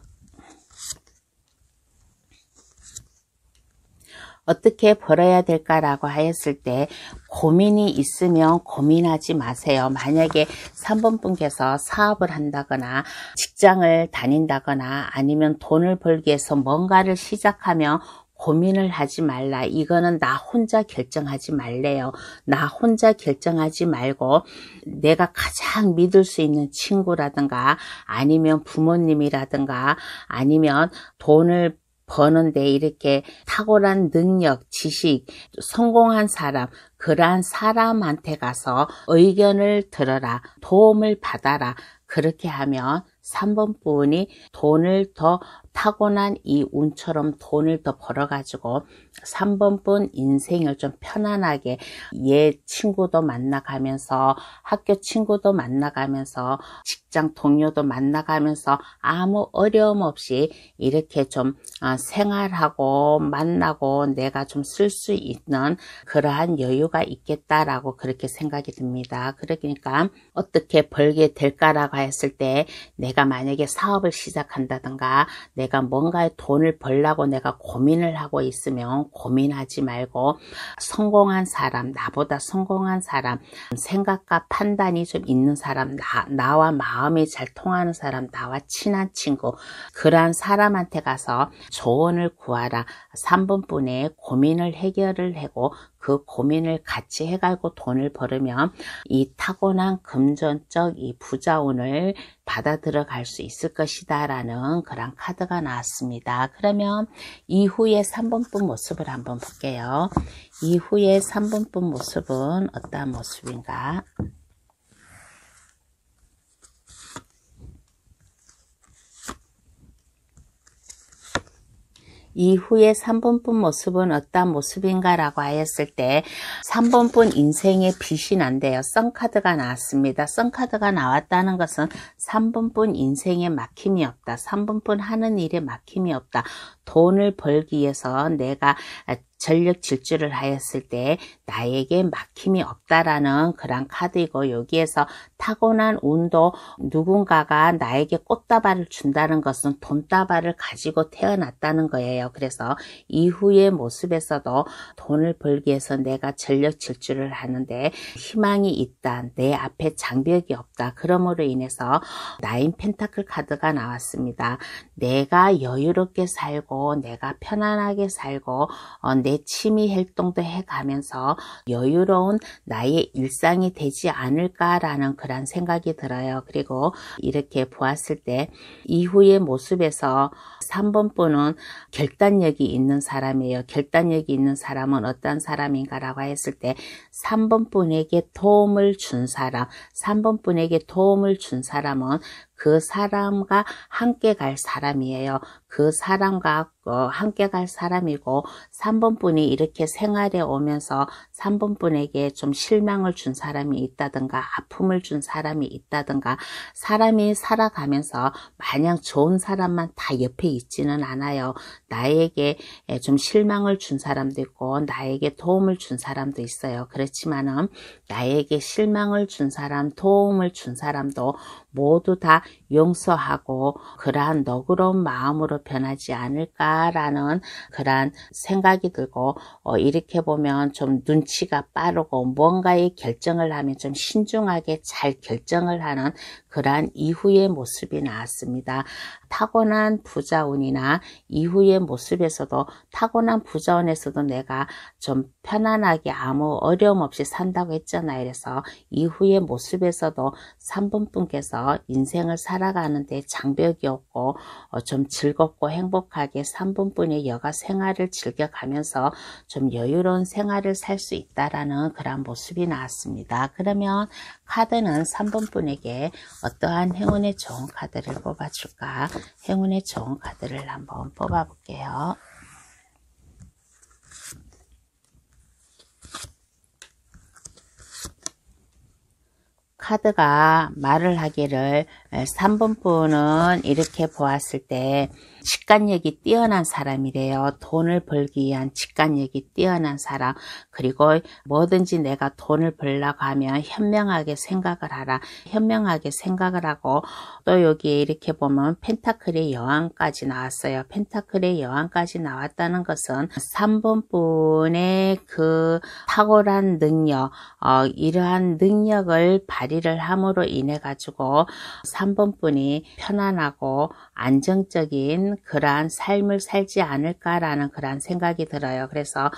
어떻게 벌어야 될까라고 하였을 때 고민이 있으면 고민하지 마세요. 만약에 3번 분께서 사업을 한다거나 직장을 다닌다거나 아니면 돈을 벌기 위해서 뭔가를 시작하면 고민을 하지 말라. 이거는 나 혼자 결정하지 말래요. 나 혼자 결정하지 말고 내가 가장 믿을 수 있는 친구라든가 아니면 부모님이라든가 아니면 돈을 버는데 이렇게 탁월한 능력, 지식, 성공한 사람, 그러한 사람한테 가서 의견을 들어라, 도움을 받아라. 그렇게 하면 3번 분이 돈을 더 타고난 이 운처럼 돈을 더 벌어가지고 3번 분 인생을 좀 편안하게 친구도 만나가면서 학교 친구도 만나가면서 직장 동료도 만나가면서 아무 어려움 없이 이렇게 좀 생활하고 만나고 내가 좀 쓸 수 있는 그러한 여유가 있겠다라고 그렇게 생각이 듭니다. 그러니까 어떻게 벌게 될까라고 했을 때 내가 만약에 사업을 시작한다든가 내가 뭔가에 돈을 벌려고 내가 고민을 하고 있으면 고민하지 말고 성공한 사람, 나보다 성공한 사람, 생각과 판단이 좀 있는 사람, 나와 마음이 잘 통하는 사람, 나와 친한 친구, 그러한 사람한테 가서 조언을 구하라. 3번 분의 고민을 해결을 하고 그 고민을 같이 해가지고 돈을 벌으면 이 타고난 금전적 이 부자운을 받아 들어갈 수 있을 것이다 라는 그런 카드가 나왔습니다. 그러면 이후의 3번분 모습을 한번 볼게요. 이후의 3번분 모습은 어떠한 모습인가? 이후의 3번분 모습은 어떠한 모습인가 라고 하였을 때 3번분 인생의 빛이 난대요. 썬카드가 나왔습니다. 썬카드가 나왔다는 것은 3번분 인생에 막힘이 없다. 3번분 하는 일에 막힘이 없다. 돈을 벌기 위해서 내가 전력 질주를 하였을 때 나에게 막힘이 없다라는 그런 카드이고, 여기에서 타고난 운도 누군가가 나에게 꽃다발을 준다는 것은 돈다발을 가지고 태어났다는 거예요. 그래서 이후의 모습에서도 돈을 벌기 위해서 내가 전력 질주를 하는데 희망이 있다. 내 앞에 장벽이 없다. 그러므로 인해서 나인 펜타클 카드가 나왔습니다. 내가 여유롭게 살고 내가 편안하게 살고 내 취미 활동도 해가면서 여유로운 나의 일상이 되지 않을까라는 그런 생각이 들어요. 그리고 이렇게 보았을 때 이후의 모습에서 3번 분은 결단력이 있는 사람이에요. 결단력이 있는 사람은 어떤 사람인가라고 했을 때 3번 분에게 도움을 준 사람, 3번 분에게 도움을 준 사람은 그 사람과 함께 갈 사람이에요. 그 사람과 함께 갈 사람이고, 3번 분이 이렇게 생활에 오면서 3번 분에게 좀 실망을 준 사람이 있다든가 아픔을 준 사람이 있다든가, 사람이 살아가면서 마냥 좋은 사람만 다 옆에 있지는 않아요. 나에게 좀 실망을 준 사람도 있고 나에게 도움을 준 사람도 있어요. 그렇지만은 나에게 실망을 준 사람, 도움을 준 사람도 모두 다 용서하고 그러한 너그러운 마음으로 변하지 않을까라는 그러한 생각이 들고, 이렇게 보면 좀 눈치가 빠르고 뭔가의 결정을 하면 좀 신중하게 잘 결정을 하는 그러한 이후의 모습이 나왔습니다. 타고난 부자운이나 이후의 모습에서도, 타고난 부자운에서도 내가 좀 편안하게 아무 어려움 없이 산다고 했잖아요. 그래서 이후의 모습에서도 3번 분께서 인생을 살아가는데 장벽이 없고 좀 즐겁고 행복하게 3번 분의 여가 생활을 즐겨가면서 좀 여유로운 생활을 살 수 있다라는 그런 모습이 나왔습니다. 그러면 카드는 3번 분에게 어떠한 행운의 좋은 카드를 뽑아줄까? 행운의 좋은 카드를 한번 뽑아볼게요. 카드가 말을 하기를 3번 분은 이렇게 보았을 때 직관력이 뛰어난 사람이래요. 돈을 벌기 위한 직관력이 뛰어난 사람, 그리고 뭐든지 내가 돈을 벌려고 하면 현명하게 생각을 하라. 현명하게 생각을 하고, 또 여기에 이렇게 보면 펜타클의 여왕까지 나왔어요. 펜타클의 여왕까지 나왔다는 것은 3번 분의 그 탁월한 능력, 이러한 능력을 발휘를 함으로 인해 가지고 3번 분이 편안하고 안정적인 그러한 삶을 살지 않을까라는 그러한 생각이 들어요. 그래서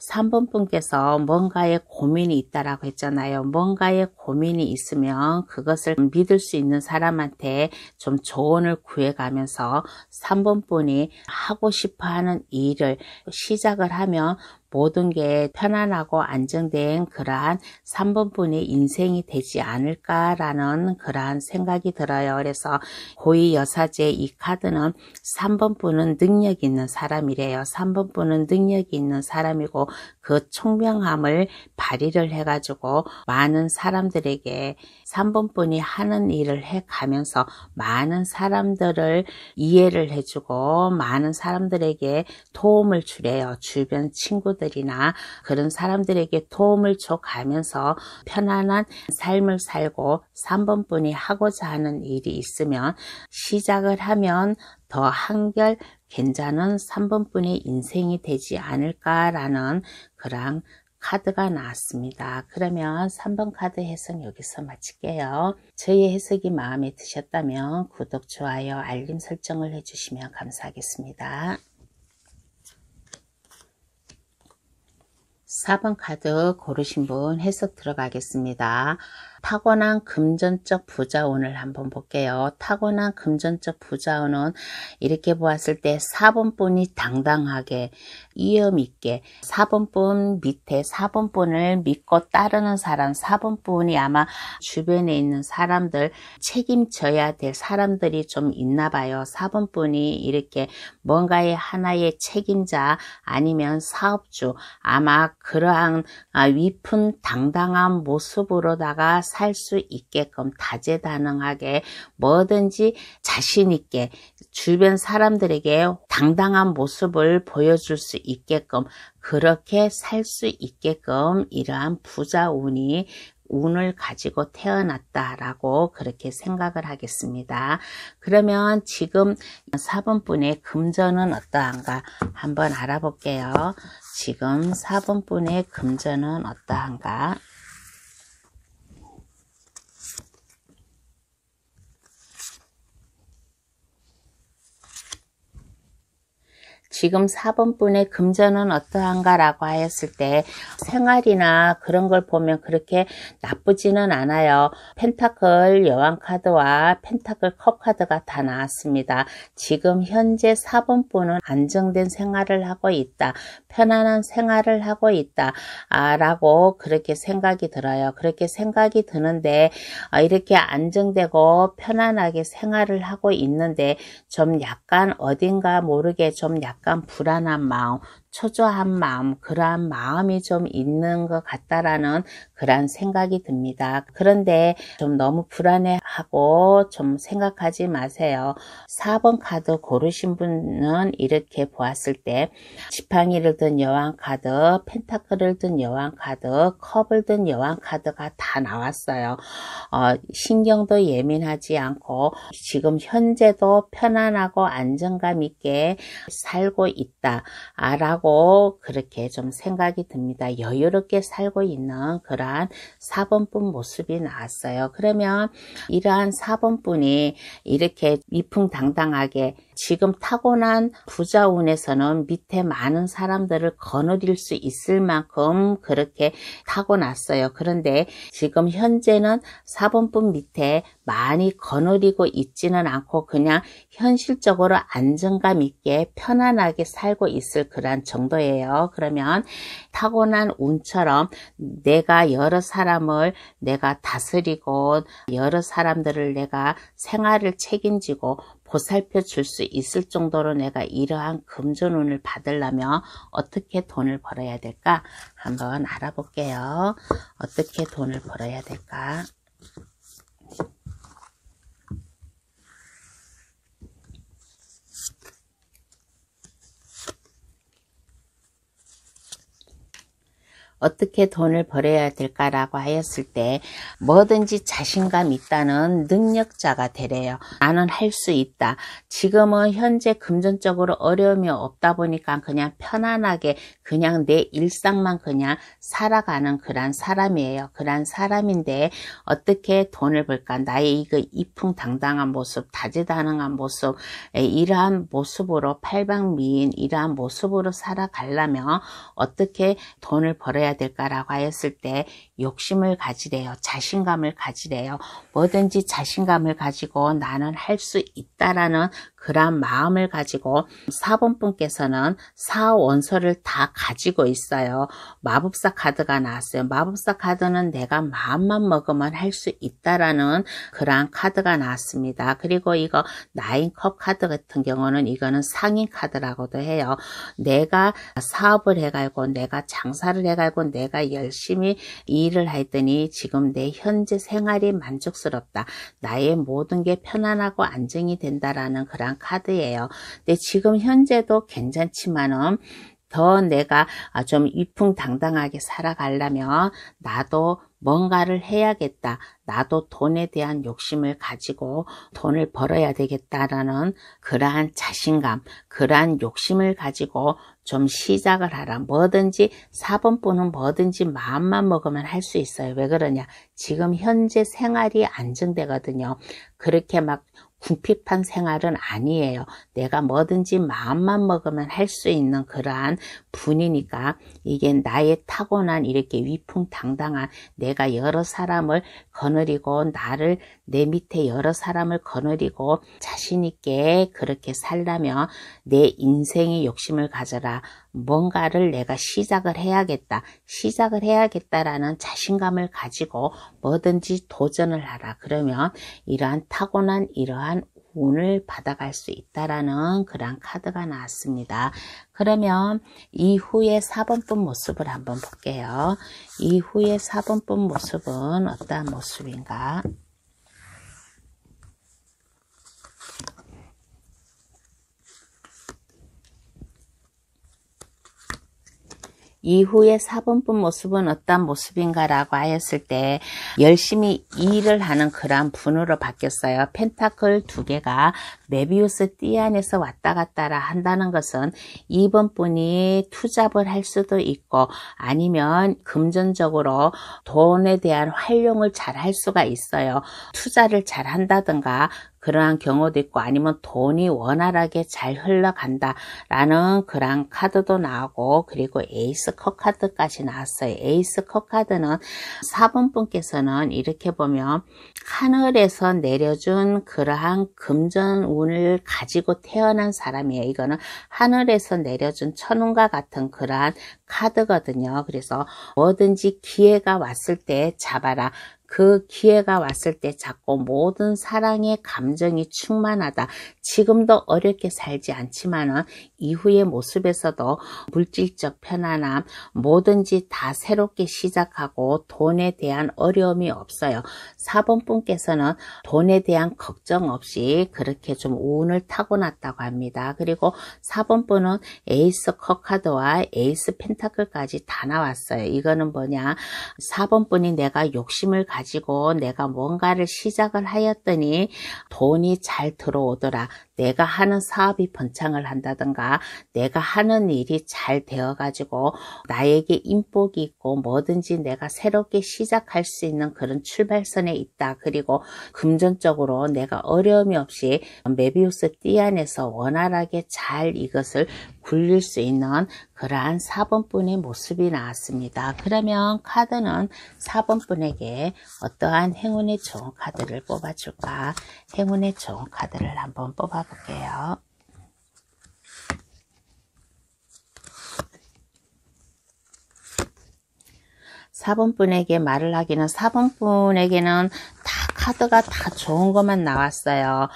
3번 분께서 뭔가에 고민이 있다라고 했잖아요. 뭔가에 고민이 있으면 그것을 믿을 수 있는 사람한테 좀 조언을 구해가면서 3번 분이 하고 싶어하는 일을 시작을 하면 모든 게 편안하고 안정된 그러한 3번 분의 인생이 되지 않을까라는 그러한 생각이 들어요. 그래서 고위 여사제 이 카드는 3번 분은 능력 있는 사람이래요. 3번 분은 능력이 있는 사람이고 그 총명함을 발휘를 해가지고 많은 사람들에게 3번 분이 하는 일을 해가면서 많은 사람들을 이해를 해주고 많은 사람들에게 도움을 주래요. 주변 친구들이나 그런 사람들에게 도움을 줘가면서 편안한 삶을 살고 3번 분이 하고자 하는 일이 있으면 시작을 하면 더 한결 괜찮은 3번 분의 인생이 되지 않을까라는 그런 카드가 나왔습니다. 그러면 3번 카드 해석 여기서 마칠게요. 저희 해석이 마음에 드셨다면 구독, 좋아요, 알림 설정을 해주시면 감사하겠습니다. 4번 카드 고르신 분 해석 들어가겠습니다. 타고난 금전적 부자운을 한번 볼게요. 타고난 금전적 부자운은 이렇게 보았을 때 4번분이 당당하게 위험 있게 4번분 밑에 4번분을 믿고 따르는 사람 4번분이 아마 주변에 있는 사람들 책임져야 될 사람들이 좀 있나 봐요. 4번분이 이렇게 뭔가의 하나의 책임자 아니면 사업주 아마 그러한 위풍 당당한 모습으로다가 살 수 있게끔 다재다능하게 뭐든지 자신 있게 주변 사람들에게 당당한 모습을 보여줄 수 있게끔 그렇게 살 수 있게끔 이러한 운을 가지고 태어났다라고 그렇게 생각을 하겠습니다. 그러면 지금 4번분의 금전은 어떠한가 한번 알아볼게요. 지금 4번분의 금전은 어떠한가? 지금 4번분의 금전은 어떠한가 라고 하였을 때 생활이나 그런 걸 보면 그렇게 나쁘지는 않아요. 펜타클 여왕카드와 펜타클 컵카드가 다 나왔습니다. 지금 현재 4번분은 안정된 생활을 하고 있다. 편안한 생활을 하고 있다. 라고 그렇게 생각이 들어요. 그렇게 생각이 드는데 이렇게 안정되고 편안하게 생활을 하고 있는데 좀 약간 어딘가 모르게 좀 약간 불안한 마음, 초조한 마음, 그러한 마음이 좀 있는 것 같다라는 그러한 생각이 듭니다. 그런데 좀 너무 불안해하고 좀 생각하지 마세요. 4번 카드 고르신 분은 이렇게 보았을 때 지팡이를 든 여왕 카드, 펜타클을 든 여왕 카드, 컵을 든 여왕 카드가 다 나왔어요. 신경도 예민하지 않고 지금 현재도 편안하고 안정감 있게 살고 있다. 라고 그렇게 좀 생각이 듭니다. 여유롭게 살고 있는 그러한 4번분 모습이 나왔어요. 그러면 이러한 4번분이 이렇게 위풍당당하게 지금 타고난 부자운에서는 밑에 많은 사람들을 거느릴 수 있을 만큼 그렇게 타고났어요. 그런데 지금 현재는 4번분 밑에 많이 거느리고 있지는 않고 그냥 현실적으로 안정감 있게 편안하게 살고 있을 그런 정도예요. 그러면 타고난 운처럼 내가 여러 사람을 내가 다스리고 여러 사람들을 내가 생활을 책임지고 보살펴 줄 수 있을 정도로 내가 이러한 금전운을 받으려면 어떻게 돈을 벌어야 될까? 한번 알아볼게요. 어떻게 돈을 벌어야 될까? 어떻게 돈을 벌어야 될까라고 하였을 때 뭐든지 자신감 있다는 능력자가 되래요. 나는 할 수 있다. 지금은 현재 금전적으로 어려움이 없다 보니까 그냥 편안하게 그냥 내 일상만 그냥 살아가는 그런 사람이에요. 그런 사람인데 어떻게 돈을 벌까? 나의 이거 이풍당당한 모습, 다재다능한 모습, 이러한 모습으로 팔방미인 이러한 모습으로 살아가려면 어떻게 돈을 벌어야 될까라고 하였을 때 욕심을 가지래요. 자신감을 가지래요. 뭐든지 자신감을 가지고 나는 할 수 있다라는 그런 마음을 가지고 4번분께서는 사원소를 다 가지고 있어요. 마법사 카드가 나왔어요. 마법사 카드는 내가 마음만 먹으면 할 수 있다라는 그러한 카드가 나왔습니다. 그리고 이거 나인컵 카드 같은 경우는 이거는 상인 카드라고도 해요. 내가 사업을 해가지고 내가 장사를 해가지고 내가 열심히 일을 했더니 지금 내 현재 생활이 만족스럽다. 나의 모든 게 편안하고 안정이 된다라는 그런 카드예요. 근데 지금 현재도 괜찮지만은 더 내가 좀 위풍당당하게 살아가려면 나도 뭔가를 해야겠다. 나도 돈에 대한 욕심을 가지고 돈을 벌어야 되겠다라는 그러한 자신감, 그러한 욕심을 가지고 좀 시작을 하라. 뭐든지 4번분은 뭐든지 마음만 먹으면 할 수 있어요. 왜 그러냐? 지금 현재 생활이 안정되거든요. 그렇게 막 궁핍한 생활은 아니에요. 내가 뭐든지 마음만 먹으면 할 수 있는 그러한 분이니까 이게 나의 타고난 이렇게 위풍당당한 내가 여러 사람을 거느리고 나를 내 밑에 여러 사람을 거느리고 자신 있게 그렇게 살려면 내 인생의 욕심을 가져라. 뭔가를 내가 시작을 해야겠다라는 자신감을 가지고 뭐든지 도전을 하라. 그러면 이러한 타고난 이러한 운을 받아갈 수 있다라는 그런 카드가 나왔습니다. 그러면 이후의 4번분 모습을 한번 볼게요. 이후의 4번분 모습은 어떠한 모습인가? 이후의 4번분 모습은 어떤 모습인가 라고 하였을 때 열심히 일을 하는 그러한 분으로 바뀌었어요. 펜타클 2개가 메비우스 띠 안에서 왔다 갔다 한다는 것은 이번 분이 투잡을 할 수도 있고 아니면 금전적으로 돈에 대한 활용을 잘 할 수가 있어요. 투자를 잘 한다든가 그러한 경우도 있고 아니면 돈이 원활하게 잘 흘러간다 라는 그런 카드도 나오고 그리고 에이스 컵 카드까지 나왔어요. 에이스 컵 카드는 4번 분께서는 이렇게 보면 하늘에서 내려준 그러한 금전운을 가지고 태어난 사람이에요. 이거는 하늘에서 내려준 천운과 같은 그러한 카드거든요. 그래서 뭐든지 기회가 왔을 때 잡아라. 그 기회가 왔을 때 잡고 모든 사랑의 감정이 충만하다. 지금도 어렵게 살지 않지만은 이후의 모습에서도 물질적 편안함, 뭐든지 다 새롭게 시작하고 돈에 대한 어려움이 없어요. 4번 분께서는 돈에 대한 걱정 없이 그렇게 좀 운을 타고났다고 합니다. 그리고 4번 분은 에이스 컵 카드와 에이스 펜타클까지 다 나왔어요. 이거는 뭐냐? 4번 분이 내가 욕심을 가지고 내가 뭔가를 시작을 하였더니 돈이 잘 들어오더라. 내가 하는 사업이 번창을 한다든가 내가 하는 일이 잘 되어가지고 나에게 인복이 있고 뭐든지 내가 새롭게 시작할 수 있는 그런 출발선에 있다. 그리고 금전적으로 내가 어려움이 없이 메비우스 띠 안에서 원활하게 잘 이것을 굴릴 수 있는 그러한 4번 분의 모습이 나왔습니다. 그러면 카드는 4번 분에게 어떠한 행운의 좋은 카드를 뽑아줄까? 행운의 좋은 카드를 한번 뽑아볼게요. (4번) 분에게 말을 하기는 4번 분에게는 다 카드가 다 좋은 것만 나왔어요.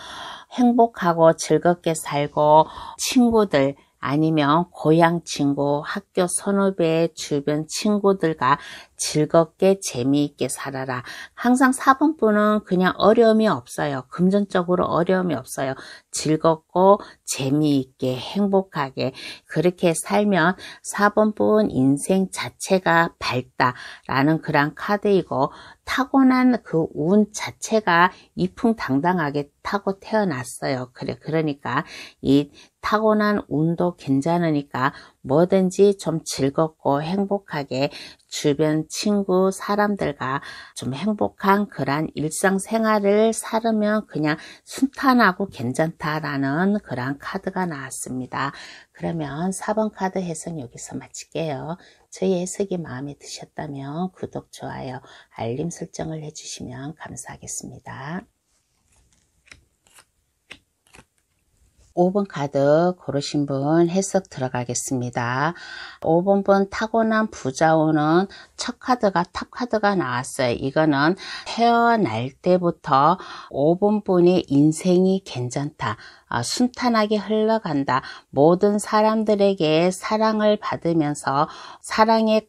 행복하고 즐겁게 살고 친구들 아니면 고향 친구, 학교 선후배, 주변 친구들과 즐겁게 재미있게 살아라. 항상 4번 분은 그냥 어려움이 없어요. 금전적으로 어려움이 없어요. 즐겁고 재미있게 행복하게 그렇게 살면 4번 분 인생 자체가 밝다라는 그런 카드이고 타고난 그 운 자체가 이풍당당하게 타고 태어났어요. 그러니까 이 타고난 운도 괜찮으니까 뭐든지 좀 즐겁고 행복하게 주변 친구 사람들과 좀 행복한 그런 일상생활을 살으면 그냥 순탄하고 괜찮다라는 그런 카드가 나왔습니다. 그러면 4번 카드 해석 여기서 마칠게요. 저희 해석이 마음에 드셨다면 구독, 좋아요, 알림 설정을 해주시면 감사하겠습니다. 5번 카드 고르신 분 해석 들어가겠습니다. 5번 분 타고난 부자운은 첫 카드가 탑 카드가 나왔어요. 이거는 태어날 때부터 5번 분의 인생이 괜찮다. 순탄하게 흘러간다. 모든 사람들에게 사랑을 받으면서 사랑의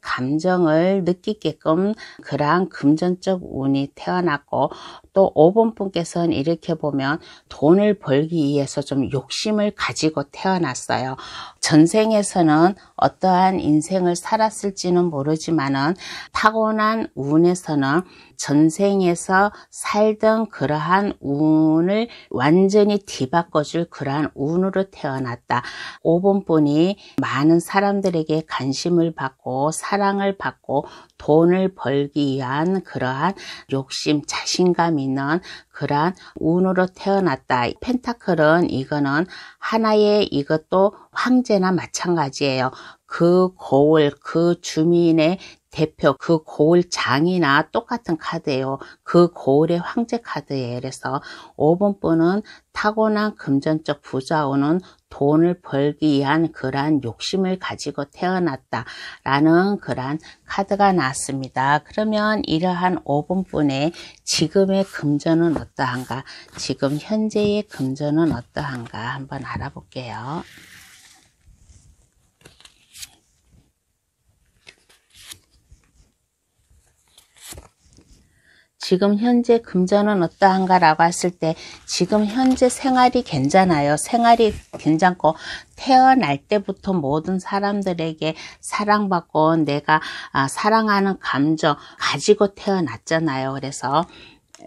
감정을 느끼게끔 그러한 금전적 운이 태어났고 또 5번 분께서는 이렇게 보면 돈을 벌기 위해서 좀 욕심을 가지고 태어났어요. 전생에서는 어떠한 인생을 살았을지는 모르지만은 타고난 운에서는 전생에서 살던 그러한 운을 완전히 뒤바꿔줄 그러한 운으로 태어났다. 5번 분이 많은 사람들에게 관심을 받고 사랑을 받고 돈을 벌기 위한 그러한 욕심, 자신감 있는 그러한 운으로 태어났다. 펜타클은 이거는 하나의 이것도 황제나 마찬가지예요. 그 고을, 그 주민의 대표, 그 고을 장이나 똑같은 카드예요. 그 고을의 황제 카드예요. 그래서 5번 분은 타고난 금전적 부자운은 돈을 벌기 위한 그러한 욕심을 가지고 태어났다라는 그러한 카드가 나왔습니다. 그러면 이러한 5번 분의 지금의 금전은 어떠한가? 지금 현재의 금전은 어떠한가? 한번 알아볼게요. 지금 현재 금전은 어떠한가 라고 했을 때 지금 현재 생활이 괜찮아요. 생활이 괜찮고 태어날 때부터 모든 사람들에게 사랑받고 내가 사랑하는 감정 가지고 태어났잖아요. 그래서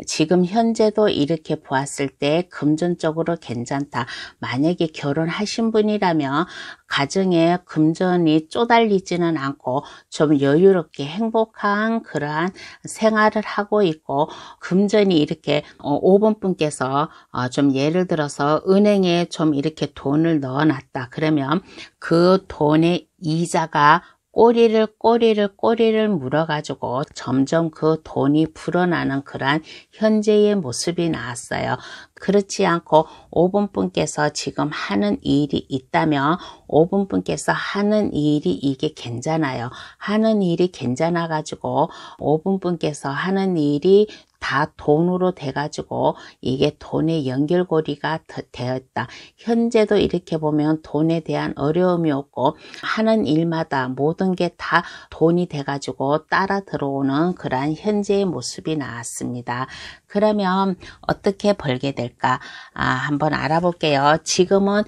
지금 현재도 이렇게 보았을 때 금전적으로 괜찮다. 만약에 결혼하신 분이라면 가정에 금전이 쪼달리지는 않고 좀 여유롭게 행복한 그러한 생활을 하고 있고, 금전이 이렇게 5번 분께서 좀 예를 들어서 은행에 좀 이렇게 돈을 넣어놨다. 그러면 그 돈의 이자가 꼬리를 물어가지고 점점 그 돈이 불어나는 그러한 현재의 모습이 나왔어요. 그렇지 않고 5번 분께서 지금 하는 일이 있다면 5번 분께서 하는 일이 이게 괜찮아요. 하는 일이 괜찮아 가지고 5번 분께서 하는 일이 다 돈으로 돼가지고 이게 돈의 연결고리가 되었다. 현재도 이렇게 보면 돈에 대한 어려움이 없고 하는 일마다 모든 게 다 돈이 돼가지고 따라 들어오는 그러한 현재의 모습이 나왔습니다. 그러면 어떻게 벌게 될까? 한번 알아볼게요. 지금은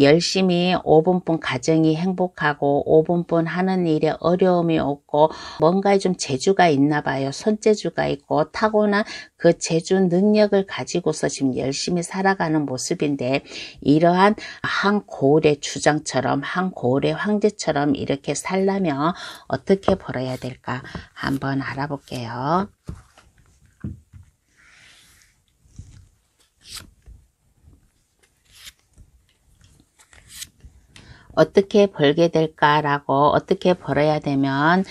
열심히 5번 분 가정이 행복하고 5번 분 하는 일에 어려움이 없고 뭔가에 좀 재주가 있나 봐요. 손재주가 있고 타고난 그 재주 능력을 가지고서 지금 열심히 살아가는 모습인데, 이러한 한 고을의 주장처럼 한 고을의 황제처럼 이렇게 살려면 어떻게 벌어야 될까? 한번 알아볼게요. 어떻게 벌게 될까라고, 어떻게 벌어야 되면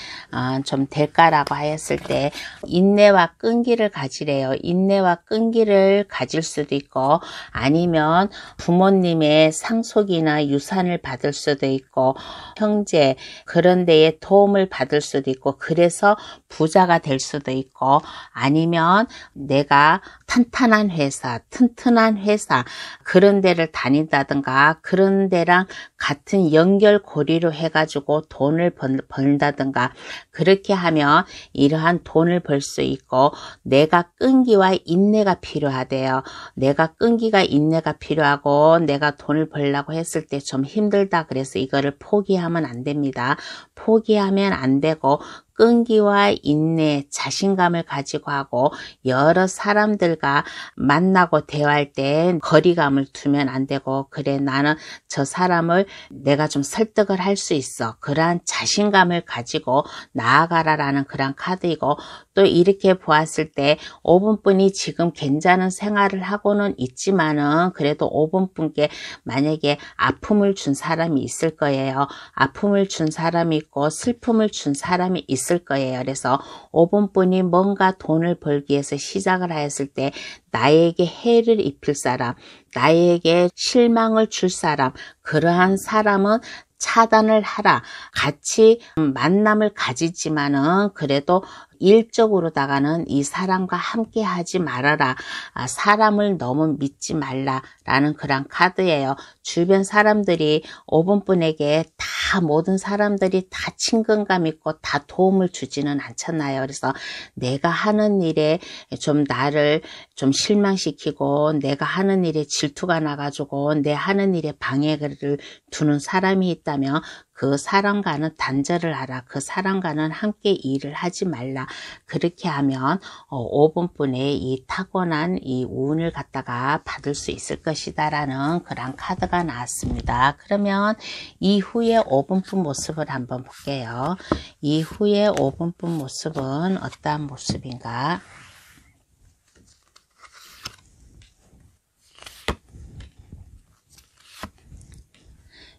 좀 될까라고 하였을 때 인내와 끈기를 가지래요. 인내와 끈기를 가질 수도 있고 아니면 부모님의 상속이나 유산을 받을 수도 있고 형제 그런 데에 도움을 받을 수도 있고 그래서 부자가 될 수도 있고, 아니면 내가 탄탄한 회사, 튼튼한 회사 그런 데를 다닌다든가 그런 데랑 같은 연결고리로 해가지고 돈을 번다든가 그렇게 하면 이러한 돈을 벌 수 있고, 내가 끈기와 인내가 필요하대요. 내가 끈기가 인내가 필요하고 내가 돈을 벌려고 했을 때 좀 힘들다. 그래서 이거를 포기하면 안 됩니다. 포기하면 안 되고 끈기와 인내, 자신감을 가지고 하고 여러 사람들과 만나고 대화할 때 거리감을 두면 안 되고, 그래 나는 저 사람을 내가 좀 설득을 할 수 있어. 그러한 자신감을 가지고 나아가라라는 그런 카드이고, 또 이렇게 보았을 때 5번 분이 지금 괜찮은 생활을 하고는 있지만은 그래도 5번 분께 만약에 아픔을 준 사람이 있을 거예요. 아픔을 준 사람이 있고 슬픔을 준 사람이 있을 거예요. 그래서 5번 분이 뭔가 돈을 벌기 위해서 시작을 하였을 때 나에게 해를 입힐 사람, 나에게 실망을 줄 사람, 그러한 사람은 차단을 하라. 같이 만남을 가지지만은 그래도 일적으로다가는 이 사람과 함께 하지 말아라. 사람을 너무 믿지 말라라는 그런 카드예요. 주변 사람들이 5번 분에게 다 모든 사람들이 다 친근감 있고 다 도움을 주지는 않잖아요. 그래서 내가 하는 일에 좀 나를 좀 실망시키고 내가 하는 일에 질투가 나가지고 내 하는 일에 방해를 두는 사람이 있다면 그 사람과는 단절을 하라. 그 사람과는 함께 일을 하지 말라. 그렇게 하면 5번분의 이 타고난 이 운을 갖다가 받을 수 있을 것이다 라는 그런 카드가 나왔습니다. 그러면 이후에 5번분 모습을 한번 볼게요. 이후에 5번분 모습은 어떠한 모습인가?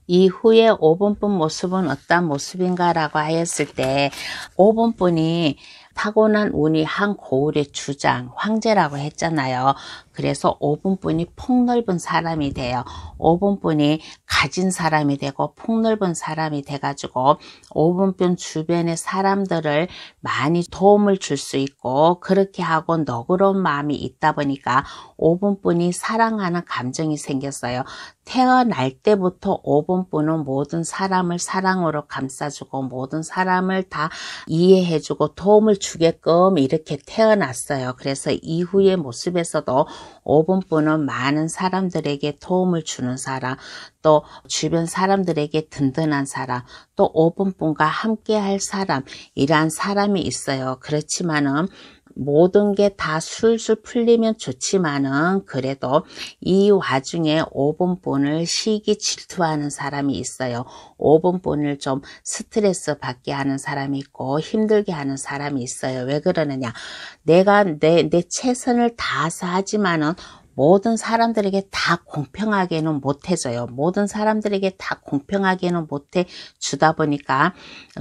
이후에 5번분 모습은 어떤 모습인가 라고 하였을 때 5번분이 타고난 운이 한 고을의 주장, 황제라고 했잖아요. 그래서 5번분이 폭넓은 사람이 돼요. 5번분이 가진 사람이 되고 폭넓은 사람이 돼가지고 5번분 주변의 사람들을 많이 도움을 줄 수 있고 그렇게 하고 너그러운 마음이 있다 보니까 5번분이 사랑하는 감정이 생겼어요. 태어날 때부터 5번분은 모든 사람을 사랑으로 감싸주고 모든 사람을 다 이해해주고 도움을 주게끔 이렇게 태어났어요. 그래서 이후의 모습에서도 5번분은 많은 사람들에게 도움을 주는 사람, 또 주변 사람들에게 든든한 사람, 또 5번분과 함께 할 사람, 이러한 사람이 있어요. 그렇지만은 모든 게 다 술술 풀리면 좋지만은 그래도 이 와중에 5번분을 시기 질투하는 사람이 있어요. 5번분을 좀 스트레스 받게 하는 사람이 있고 힘들게 하는 사람이 있어요. 왜 그러느냐? 내가 내 최선을 다해서 하지만은 모든 사람들에게 다 공평하게는 못 해줘요. 모든 사람들에게 다 공평하게는 못해 주다 보니까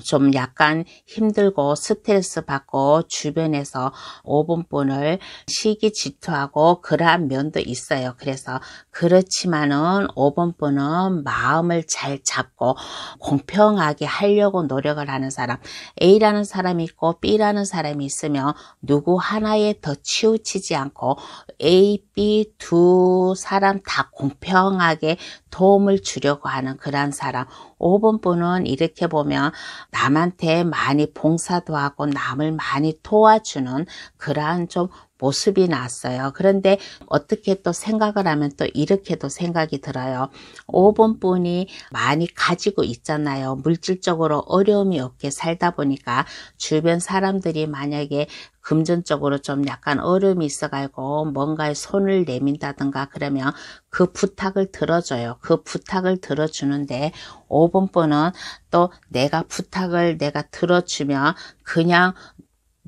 좀 약간 힘들고 스트레스 받고 주변에서 5번분을 시기 질투하고 그러한 면도 있어요. 그래서 그렇지만은 5번분은 마음을 잘 잡고 공평하게 하려고 노력을 하는 사람, A라는 사람이 있고 B라는 사람이 있으면 누구 하나에 더 치우치지 않고 A, B 두 사람 다 공평하게 도움을 주려고 하는 그런 사람. 5번분은 이렇게 보면 남한테 많이 봉사도 하고 남을 많이 도와주는 그러한 좀 모습이 났어요. 그런데 어떻게 또 생각을 하면 또 이렇게도 생각이 들어요. 5번분이 많이 가지고 있잖아요. 물질적으로 어려움이 없게 살다 보니까 주변 사람들이 만약에 금전적으로 좀 약간 어려움이 있어가지고 뭔가에 손을 내민다든가 그러면 그 부탁을 들어줘요. 그 부탁을 들어주는데 5번분은 또 내가 부탁을 내가 들어주면 그냥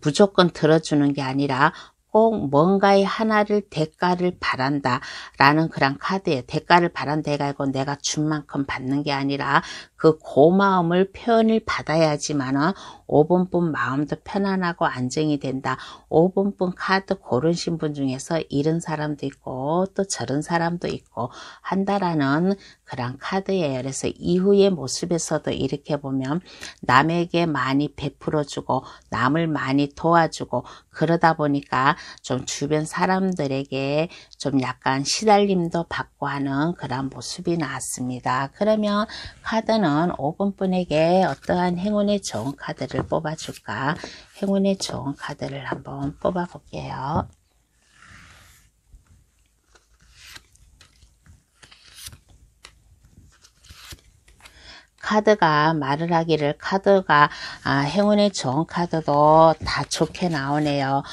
무조건 들어주는 게 아니라 꼭 뭔가의 하나를 대가를 바란다 라는 그런 카드예요. 대가를 바란다 해가지고 내가 준 만큼 받는 게 아니라 그 고마움을 표현을 받아야지만은 5번분 마음도 편안하고 안정이 된다. 5번분 카드 고르신 분 중에서 이런 사람도 있고 또 저런 사람도 있고 한다라는 그런 카드예요. 그래서 이후의 모습에서도 이렇게 보면 남에게 많이 베풀어주고 남을 많이 도와주고 그러다 보니까 좀 주변 사람들에게 좀 약간 시달림도 받고 하는 그런 모습이 나왔습니다. 그러면 카드는 5번분에게 어떠한 행운의 좋은 카드를 뽑아줄까? 행운의 좋은 카드를 한번 뽑아 볼게요. 카드가 말을 하기를 카드가 행운의 좋은 카드도 다 좋게 나오네요.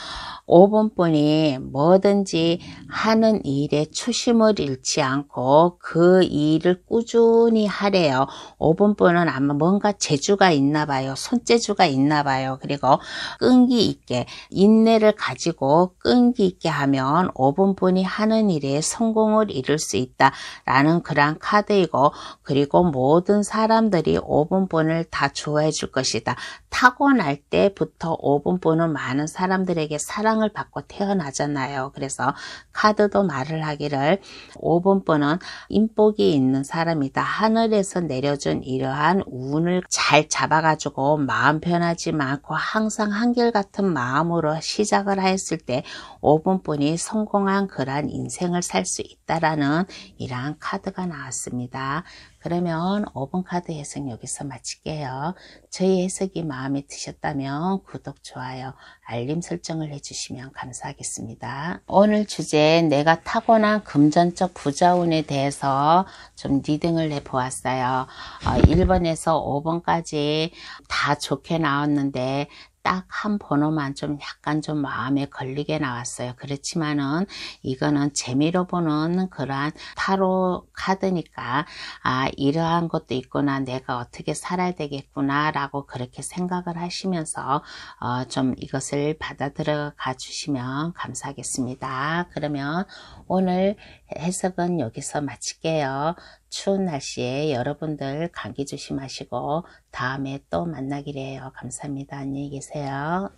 5번분이 뭐든지 하는 일에 초심을 잃지 않고 그 일을 꾸준히 하래요. 5번분은 아마 뭔가 재주가 있나 봐요. 손재주가 있나 봐요. 그리고 끈기 있게 인내를 가지고 끈기 있게 하면 5번분이 하는 일에 성공을 이룰 수 있다라는 그런 카드이고 그리고 모든 사람들이 5번분을 다 좋아해 줄 것이다. 타고날 때부터 5번분은 많은 사람들에게 사랑을 받고 태어나잖아요. 그래서 카드도 말을 하기를 5번분은 인복이 있는 사람이다. 하늘에서 내려준 이러한 운을 잘 잡아가지고 마음 변하지 않고 항상 한결같은 마음으로 시작을 하였을 때 5번분이 성공한 그러한 인생을 살 수 있다라는 이러한 카드가 나왔습니다. 그러면 5번 카드 해석 여기서 마칠게요. 저희 해석이 마음에 드셨다면 구독, 좋아요, 알림 설정을 해주시면 감사하겠습니다. 오늘 주제 내가 타고난 금전적 부자운에 대해서 좀 리딩을 해보았어요. 1번에서 5번까지 다 좋게 나왔는데 딱 한 번호만 좀 약간 좀 마음에 걸리게 나왔어요. 그렇지만은 이거는 재미로 보는 그러한 타로 카드니까 이러한 것도 있구나, 내가 어떻게 살아야 되겠구나 라고 그렇게 생각을 하시면서 좀 이것을 받아들여 가 주시면 감사하겠습니다. 그러면 오늘 해석은 여기서 마칠게요. 추운 날씨에 여러분들 감기 조심하시고 다음에 또 만나기로 해요. 감사합니다. 안녕히 계세요.